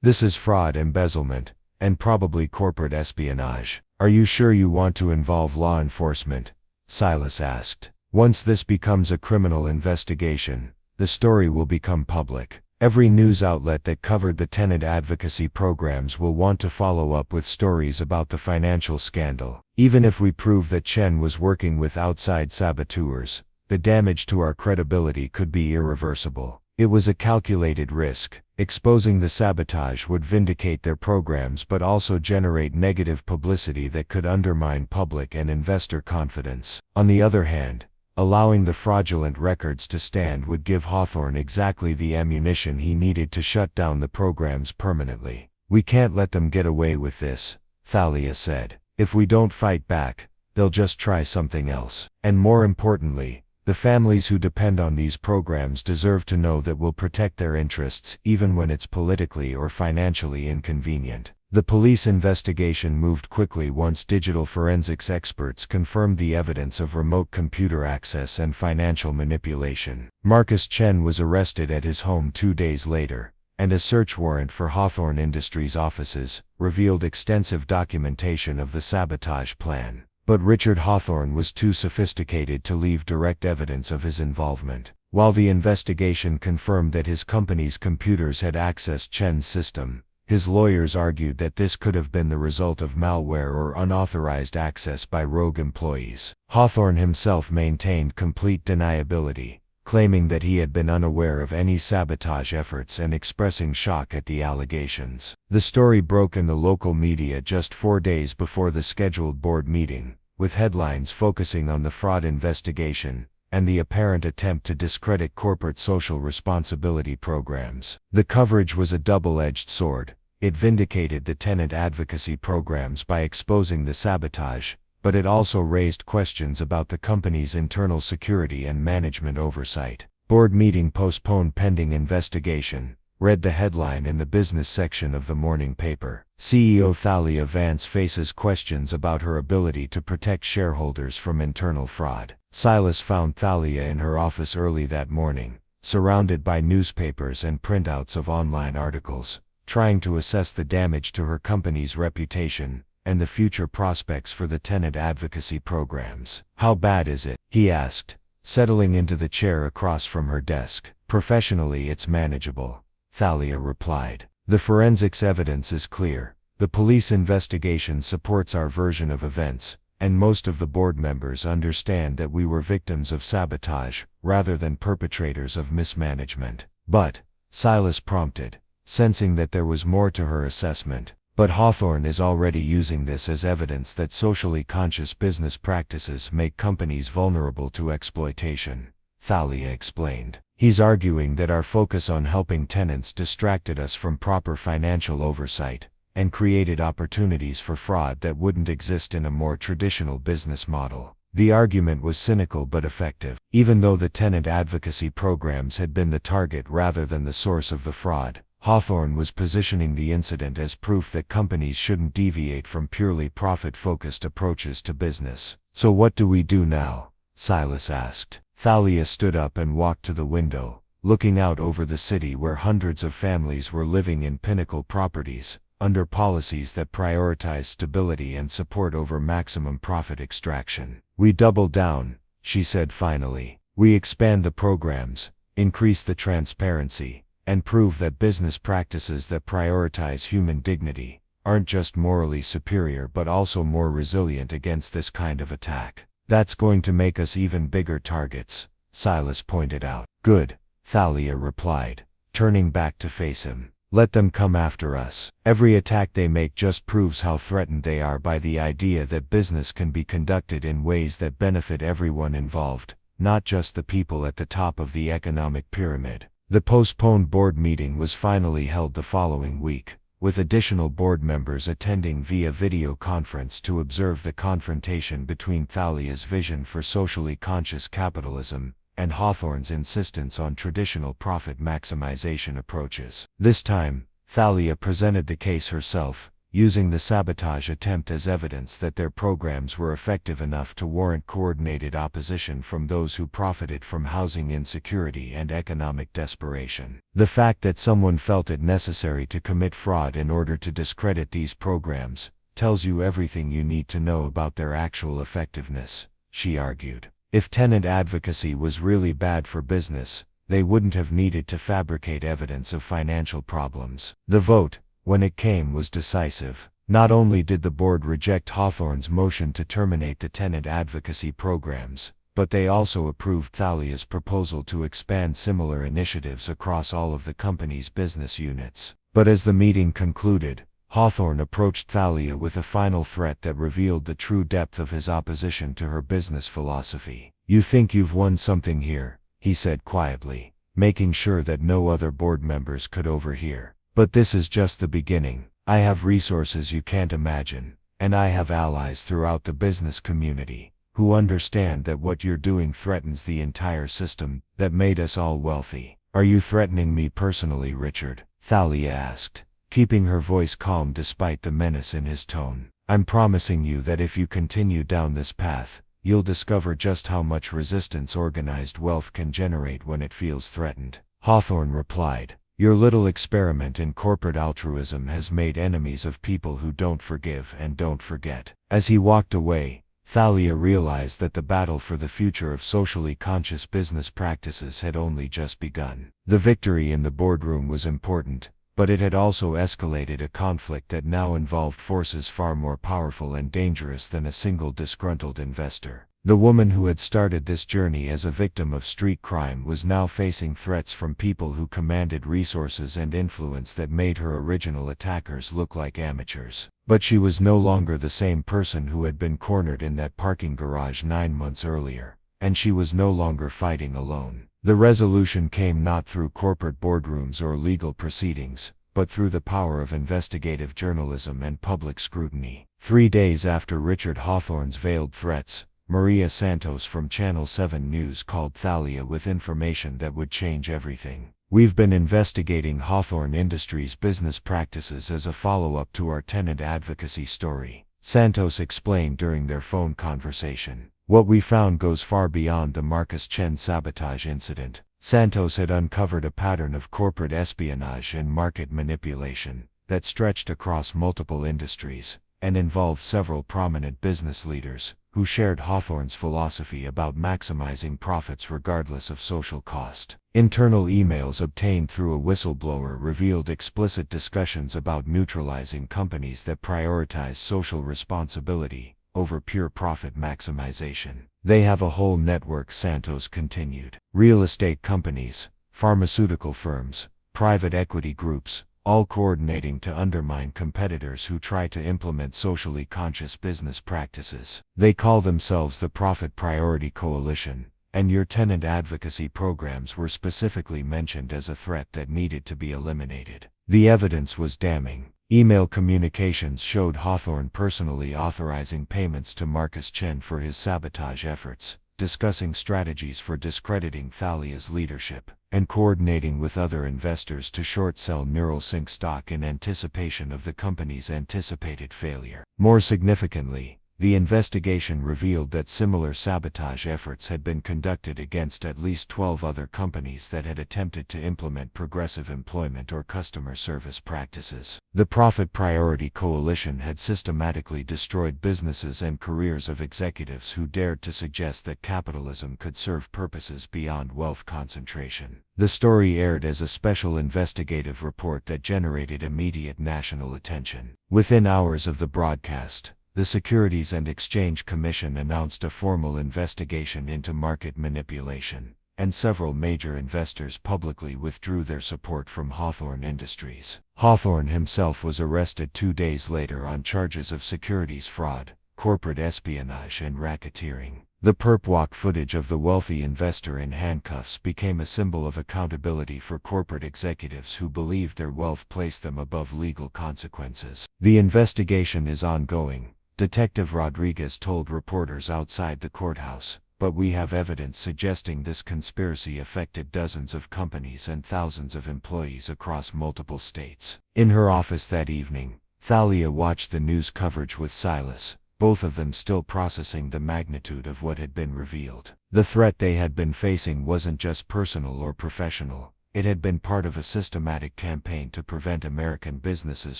A: "This is fraud, embezzlement, and probably corporate espionage." "Are you sure you want to involve law enforcement?" Silas asked. "Once this becomes a criminal investigation, the story will become public. Every news outlet that covered the tenant advocacy programs will want to follow up with stories about the financial scandal. Even if we prove that Chen was working with outside saboteurs, the damage to our credibility could be irreversible." It was a calculated risk. Exposing the sabotage would vindicate their programs but also generate negative publicity that could undermine public and investor confidence. On the other hand, allowing the fraudulent records to stand would give Hawthorne exactly the ammunition he needed to shut down the programs permanently. "We can't let them get away with this," Thalia said. "If we don't fight back, they'll just try something else. And more importantly, the families who depend on these programs deserve to know that we'll protect their interests even when it's politically or financially inconvenient." The police investigation moved quickly once digital forensics experts confirmed the evidence of remote computer access and financial manipulation. Marcus Chen was arrested at his home 2 days later, and a search warrant for Hawthorne Industries offices revealed extensive documentation of the sabotage plan. but Richard Hawthorne was too sophisticated to leave direct evidence of his involvement. While the investigation confirmed that his company's computers had accessed Chen's system, his lawyers argued that this could have been the result of malware or unauthorized access by rogue employees. Hawthorne himself maintained complete deniability, claiming that he had been unaware of any sabotage efforts and expressing shock at the allegations. The story broke in the local media just 4 days before the scheduled board meeting, with headlines focusing on the fraud investigation and the apparent attempt to discredit corporate social responsibility programs. The coverage was a double-edged sword. It vindicated the tenant advocacy programs by exposing the sabotage, but it also raised questions about the company's internal security and management oversight. Board meeting postponed pending investigation, read the headline in the business section of the morning paper. CEO Thalia Vance faces questions about her ability to protect shareholders from internal fraud. Silas found Thalia in her office early that morning, surrounded by newspapers and printouts of online articles, trying to assess the damage to her company's reputation and the future prospects for the tenant advocacy programs. "How bad is it?" he asked, settling into the chair across from her desk. "Professionally, it's manageable," Thalia replied. "The forensics evidence is clear. The police investigation supports our version of events, and most of the board members understand that we were victims of sabotage rather than perpetrators of mismanagement." "But," Silas prompted, sensing that there was more to her assessment, "but Hawthorne is already using this as evidence that socially conscious business practices make companies vulnerable to exploitation," Thalia explained. "He's arguing that our focus on helping tenants distracted us from proper financial oversight and created opportunities for fraud that wouldn't exist in a more traditional business model." The argument was cynical but effective. Even though the tenant advocacy programs had been the target rather than the source of the fraud, Hawthorne was positioning the incident as proof that companies shouldn't deviate from purely profit-focused approaches to business. "So what do we do now?" Silas asked. Thalia stood up and walked to the window, looking out over the city where hundreds of families were living in pinnacle properties, under policies that prioritize stability and support over maximum profit extraction. "We double down," she said finally. "We expand the programs, increase the transparency, and prove that business practices that prioritize human dignity aren't just morally superior but also more resilient against this kind of attack. That's going to make us even bigger targets," Silas pointed out. "Good," Thalia replied, turning back to face him. "Let them come after us. Every attack they make just proves how threatened they are by the idea that business can be conducted in ways that benefit everyone involved, not just the people at the top of the economic pyramid." The postponed board meeting was finally held the following week, with additional board members attending via video conference to observe the confrontation between Thalia's vision for socially conscious capitalism and Hawthorne's insistence on traditional profit maximization approaches. This time, Thalia presented the case herself, using the sabotage attempt as evidence that their programs were effective enough to warrant coordinated opposition from those who profited from housing insecurity and economic desperation. "The fact that someone felt it necessary to commit fraud in order to discredit these programs tells you everything you need to know about their actual effectiveness," she argued. "If tenant advocacy was really bad for business, they wouldn't have needed to fabricate evidence of financial problems." The vote, when it came, was decisive. Not only did the board reject Hawthorne's motion to terminate the tenant advocacy programs, but they also approved Thalia's proposal to expand similar initiatives across all of the company's business units. But as the meeting concluded, Hawthorne approached Thalia with a final threat that revealed the true depth of his opposition to her business philosophy. "You think you've won something here," he said quietly, making sure that no other board members could overhear. "But this is just the beginning. I have resources you can't imagine, and I have allies throughout the business community who understand that what you're doing threatens the entire system that made us all wealthy." "Are you threatening me personally, Richard?" Thalia asked, keeping her voice calm despite the menace in his tone. "I'm promising you that if you continue down this path, you'll discover just how much resistance organized wealth can generate when it feels threatened," Hawthorne replied. "Your little experiment in corporate altruism has made enemies of people who don't forgive and don't forget." As he walked away, Thalia realized that the battle for the future of socially conscious business practices had only just begun. The victory in the boardroom was important, but it had also escalated a conflict that now involved forces far more powerful and dangerous than a single disgruntled investor. The woman who had started this journey as a victim of street crime was now facing threats from people who commanded resources and influence that made her original attackers look like amateurs. But she was no longer the same person who had been cornered in that parking garage 9 months earlier, and she was no longer fighting alone. The resolution came not through corporate boardrooms or legal proceedings, but through the power of investigative journalism and public scrutiny. 3 days after Richard Hawthorne's veiled threats, Maria Santos from Channel 7 News called Thalia with information that would change everything. "We've been investigating Hawthorne Industries' business practices as a follow-up to our tenant advocacy story," Santos explained during their phone conversation. "What we found goes far beyond the Marcus Chen sabotage incident." Santos had uncovered a pattern of corporate espionage and market manipulation that stretched across multiple industries and involved several prominent business leaders who shared Hawthorne's philosophy about maximizing profits regardless of social cost. Internal emails obtained through a whistleblower revealed explicit discussions about neutralizing companies that prioritize social responsibility over pure profit maximization. "They have a whole network," Santos continued. "Real estate companies, pharmaceutical firms, private equity groups, all coordinating to undermine competitors who try to implement socially conscious business practices. They call themselves the Profit Priority Coalition, and your tenant advocacy programs were specifically mentioned as a threat that needed to be eliminated." The evidence was damning. Email communications showed Hawthorne personally authorizing payments to Marcus Chen for his sabotage efforts, discussing strategies for discrediting Thalia's leadership, and coordinating with other investors to short-sell Neuralink stock in anticipation of the company's anticipated failure. More significantly, the investigation revealed that similar sabotage efforts had been conducted against at least 12 other companies that had attempted to implement progressive employment or customer service practices. The Profit Priority Coalition had systematically destroyed businesses and careers of executives who dared to suggest that capitalism could serve purposes beyond wealth concentration. The story aired as a special investigative report that generated immediate national attention. Within hours of the broadcast, the Securities and Exchange Commission announced a formal investigation into market manipulation, and several major investors publicly withdrew their support from Hawthorne Industries. Hawthorne himself was arrested 2 days later on charges of securities fraud, corporate espionage, and racketeering. The perp walk footage of the wealthy investor in handcuffs became a symbol of accountability for corporate executives who believed their wealth placed them above legal consequences. "The investigation is ongoing," Detective Rodriguez told reporters outside the courthouse, "but we have evidence suggesting this conspiracy affected dozens of companies and thousands of employees across multiple states." In her office that evening, Thalia watched the news coverage with Silas, both of them still processing the magnitude of what had been revealed. The threat they had been facing wasn't just personal or professional. It had been part of a systematic campaign to prevent American businesses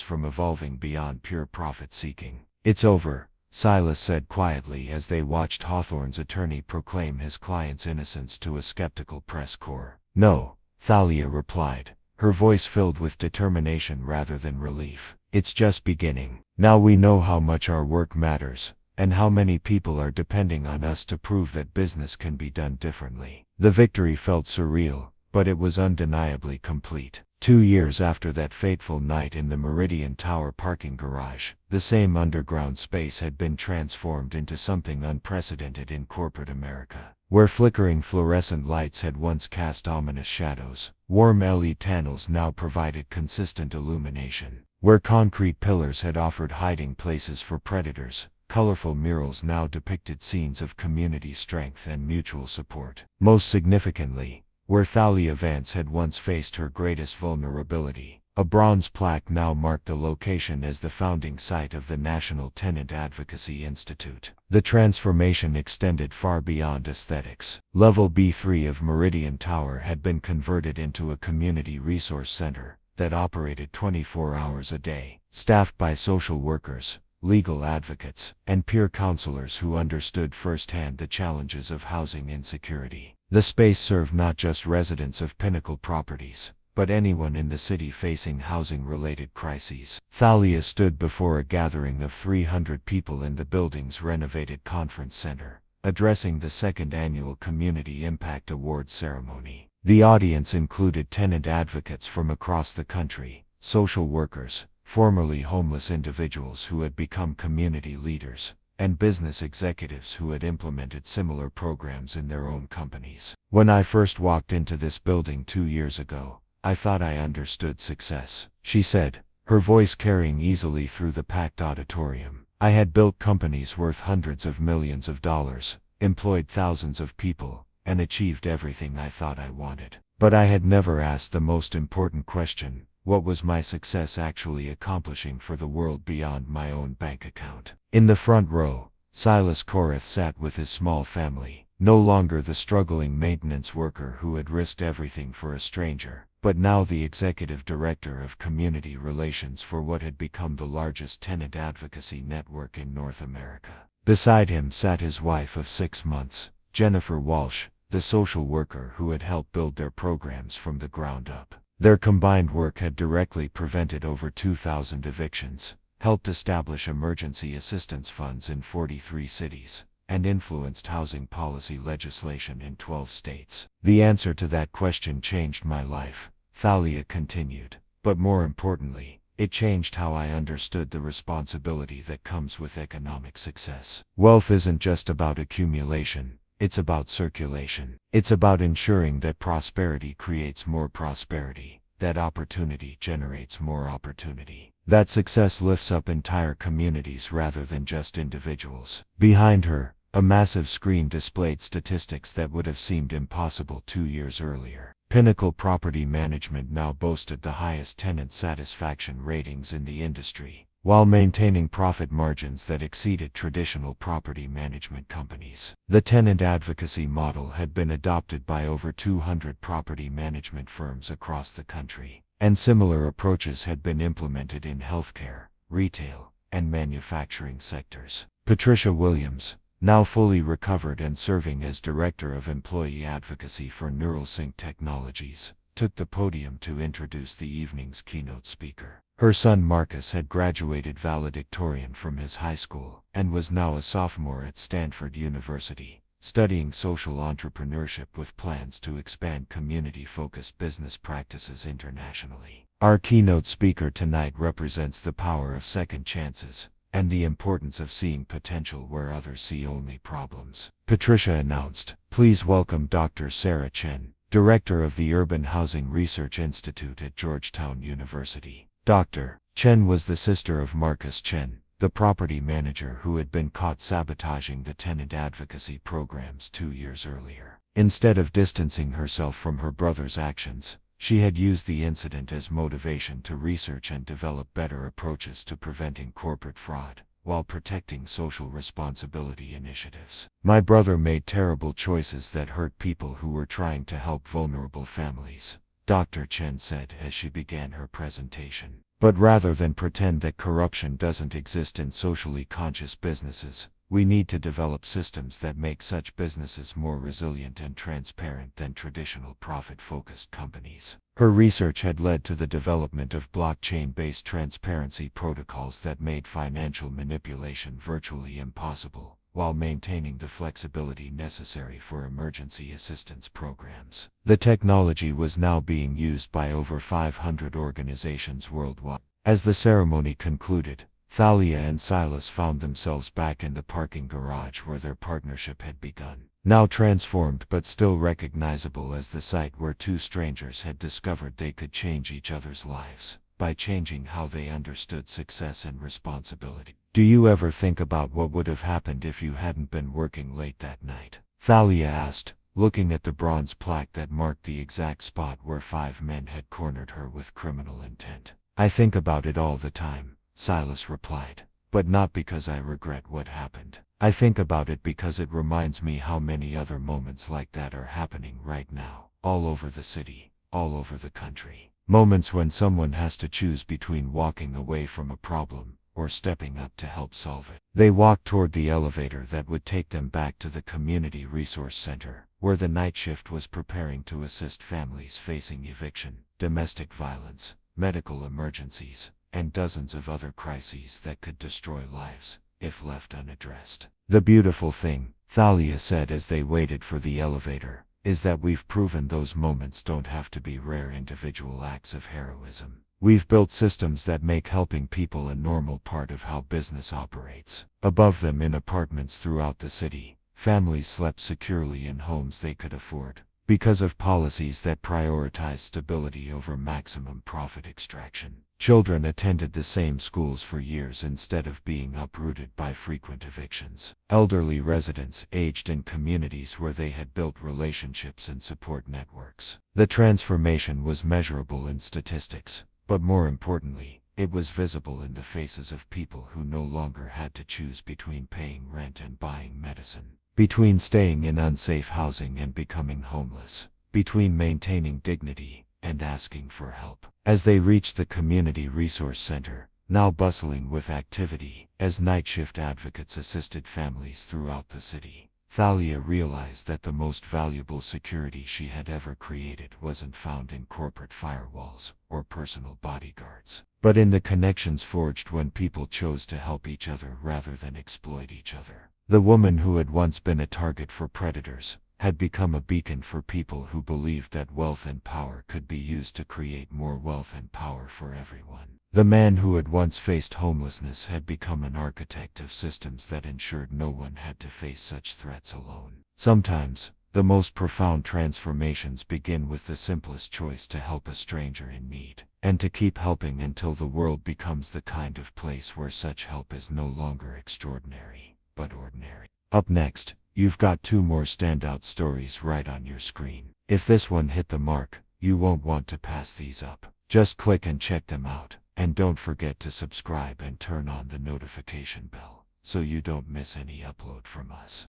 A: from evolving beyond pure profit-seeking. "It's over," Silas said quietly as they watched Hawthorne's attorney proclaim his client's innocence to a skeptical press corps. "No," Thalia replied, her voice filled with determination rather than relief. "It's just beginning. Now we know how much our work matters, and how many people are depending on us to prove that business can be done differently." The victory felt surreal, but it was undeniably complete. 2 years after that fateful night in the Meridian Tower parking garage, the same underground space had been transformed into something unprecedented in corporate America. Where flickering fluorescent lights had once cast ominous shadows, warm LED panels now provided consistent illumination. Where concrete pillars had offered hiding places for predators, colorful murals now depicted scenes of community strength and mutual support. Most significantly, where Thalia Vance had once faced her greatest vulnerability, a bronze plaque now marked the location as the founding site of the National Tenant Advocacy Institute. The transformation extended far beyond aesthetics. Level B3 of Meridian Tower had been converted into a community resource center that operated 24 hours a day. Staffed by social workers,
B: legal advocates, and peer counselors who understood firsthand the challenges of housing insecurity. The space served not just residents of Pinnacle Properties, but anyone in the city facing housing-related crises. Thalia stood before a gathering of 300 people in the building's renovated conference center, addressing the second annual Community Impact Awards ceremony. The audience included tenant advocates from across the country, social workers, formerly homeless individuals who had become community leaders, and business executives who had implemented similar programs in their own companies. When I first walked into this building 2 years ago, I thought I understood success, she said, her voice carrying easily through the packed auditorium. I had built companies worth hundreds of millions of dollars, employed thousands of people, and achieved everything I thought I wanted. But I had never asked the most important question: what was my success actually accomplishing for the world beyond my own bank account? In the front row, Silas Korath sat with his small family, no longer the struggling maintenance worker who had risked everything for a stranger, but now the executive director of community relations for what had become the largest tenant advocacy network in North America. Beside him sat his wife of 6 months, Jennifer Walsh, the social worker who had helped build their programs from the ground up. Their combined work had directly prevented over 2,000 evictions, helped establish emergency assistance funds in 43 cities, and influenced housing policy legislation in 12 states. The answer to that question changed my life, Thalia continued, but more importantly, it changed how I understood the responsibility that comes with economic success. Wealth isn't just about accumulation, it's about circulation. It's about ensuring that prosperity creates more prosperity, that opportunity generates more opportunity, that success lifts up entire communities rather than just individuals. Behind her, a massive screen displayed statistics that would have seemed impossible 2 years earlier. Pinnacle Property Management now boasted the highest tenant satisfaction ratings in the industry, while maintaining profit margins that exceeded traditional property management companies. The tenant advocacy model had been adopted by over 200 property management firms across the country, and similar approaches had been implemented in healthcare, retail, and manufacturing sectors. Patricia Williams, now fully recovered and serving as Director of Employee Advocacy for NeuralSync Technologies, took the podium to introduce the evening's keynote speaker. Her son Marcus had graduated valedictorian from his high school and was now a sophomore at Stanford University, studying social entrepreneurship with plans to expand community-focused business practices internationally. Our keynote speaker tonight represents the power of second chances and the importance of seeing potential where others see only problems. Patricia announced, "Please welcome Dr. Sarah Chen, Director of the Urban Housing Research Institute at Georgetown University." Dr. Chen was the sister of Marcus Chen, the property manager who had been caught sabotaging the tenant advocacy programs 2 years earlier. Instead of distancing herself from her brother's actions, she had used the incident as motivation to research and develop better approaches to preventing corporate fraud, while protecting social responsibility initiatives. "My brother made terrible choices that hurt people who were trying to help vulnerable families," Dr. Chen said as she began her presentation. "But rather than pretend that corruption doesn't exist in socially conscious businesses, we need to develop systems that make such businesses more resilient and transparent than traditional profit-focused companies." Her research had led to the development of blockchain-based transparency protocols that made financial manipulation virtually impossible, while maintaining the flexibility necessary for emergency assistance programs. The technology was now being used by over 500 organizations worldwide. As the ceremony concluded, Thalia and Silas found themselves back in the parking garage where their partnership had begun, now transformed but still recognizable as the site where two strangers had discovered they could change each other's lives by changing how they understood success and responsibility. "Do you ever think about what would have happened if you hadn't been working late that night?" Thalia asked, looking at the bronze plaque that marked the exact spot where 5 men had cornered her with criminal intent. "I think about it all the time," Silas replied, "but not because I regret what happened. I think about it because it reminds me how many other moments like that are happening right now, all over the city, all over the country. Moments when someone has to choose between walking away from a problem or stepping up to help solve it. They walked toward the elevator that would take them back to the community resource center, where the night shift was preparing to assist families facing eviction, domestic violence, medical emergencies, and dozens of other crises that could destroy lives if left unaddressed. The beautiful thing, Thalia said as they waited for the elevator, is that we've proven those moments don't have to be rare individual acts of heroism. We've built systems that make helping people a normal part of how business operates. Above them, in apartments throughout the city, families slept securely in homes they could afford, because of policies that prioritize stability over maximum profit extraction. Children attended the same schools for years instead of being uprooted by frequent evictions. Elderly residents aged in communities where they had built relationships and support networks. The transformation was measurable in statistics, but more importantly, it was visible in the faces of people who no longer had to choose between paying rent and buying medicine, between staying in unsafe housing and becoming homeless, between maintaining dignity and asking for help. As they reached the community resource center, now bustling with activity, as night shift advocates assisted families throughout the city, Thalia realized that the most valuable security she had ever created wasn't found in corporate firewalls or personal bodyguards, but in the connections forged when people chose to help each other rather than exploit each other. The woman who had once been a target for predators had become a beacon for people who believed that wealth and power could be used to create more wealth and power for everyone. The man who had once faced homelessness had become an architect of systems that ensured no one had to face such threats alone. Sometimes, the most profound transformations begin with the simplest choice to help a stranger in need, and to keep helping until the world becomes the kind of place where such help is no longer extraordinary, but ordinary. Up next, you've got 2 more standout stories right on your screen. If this one hit the mark, you won't want to pass these up. Just click and check them out, and don't forget to subscribe and turn on the notification bell, so you don't miss any upload from us.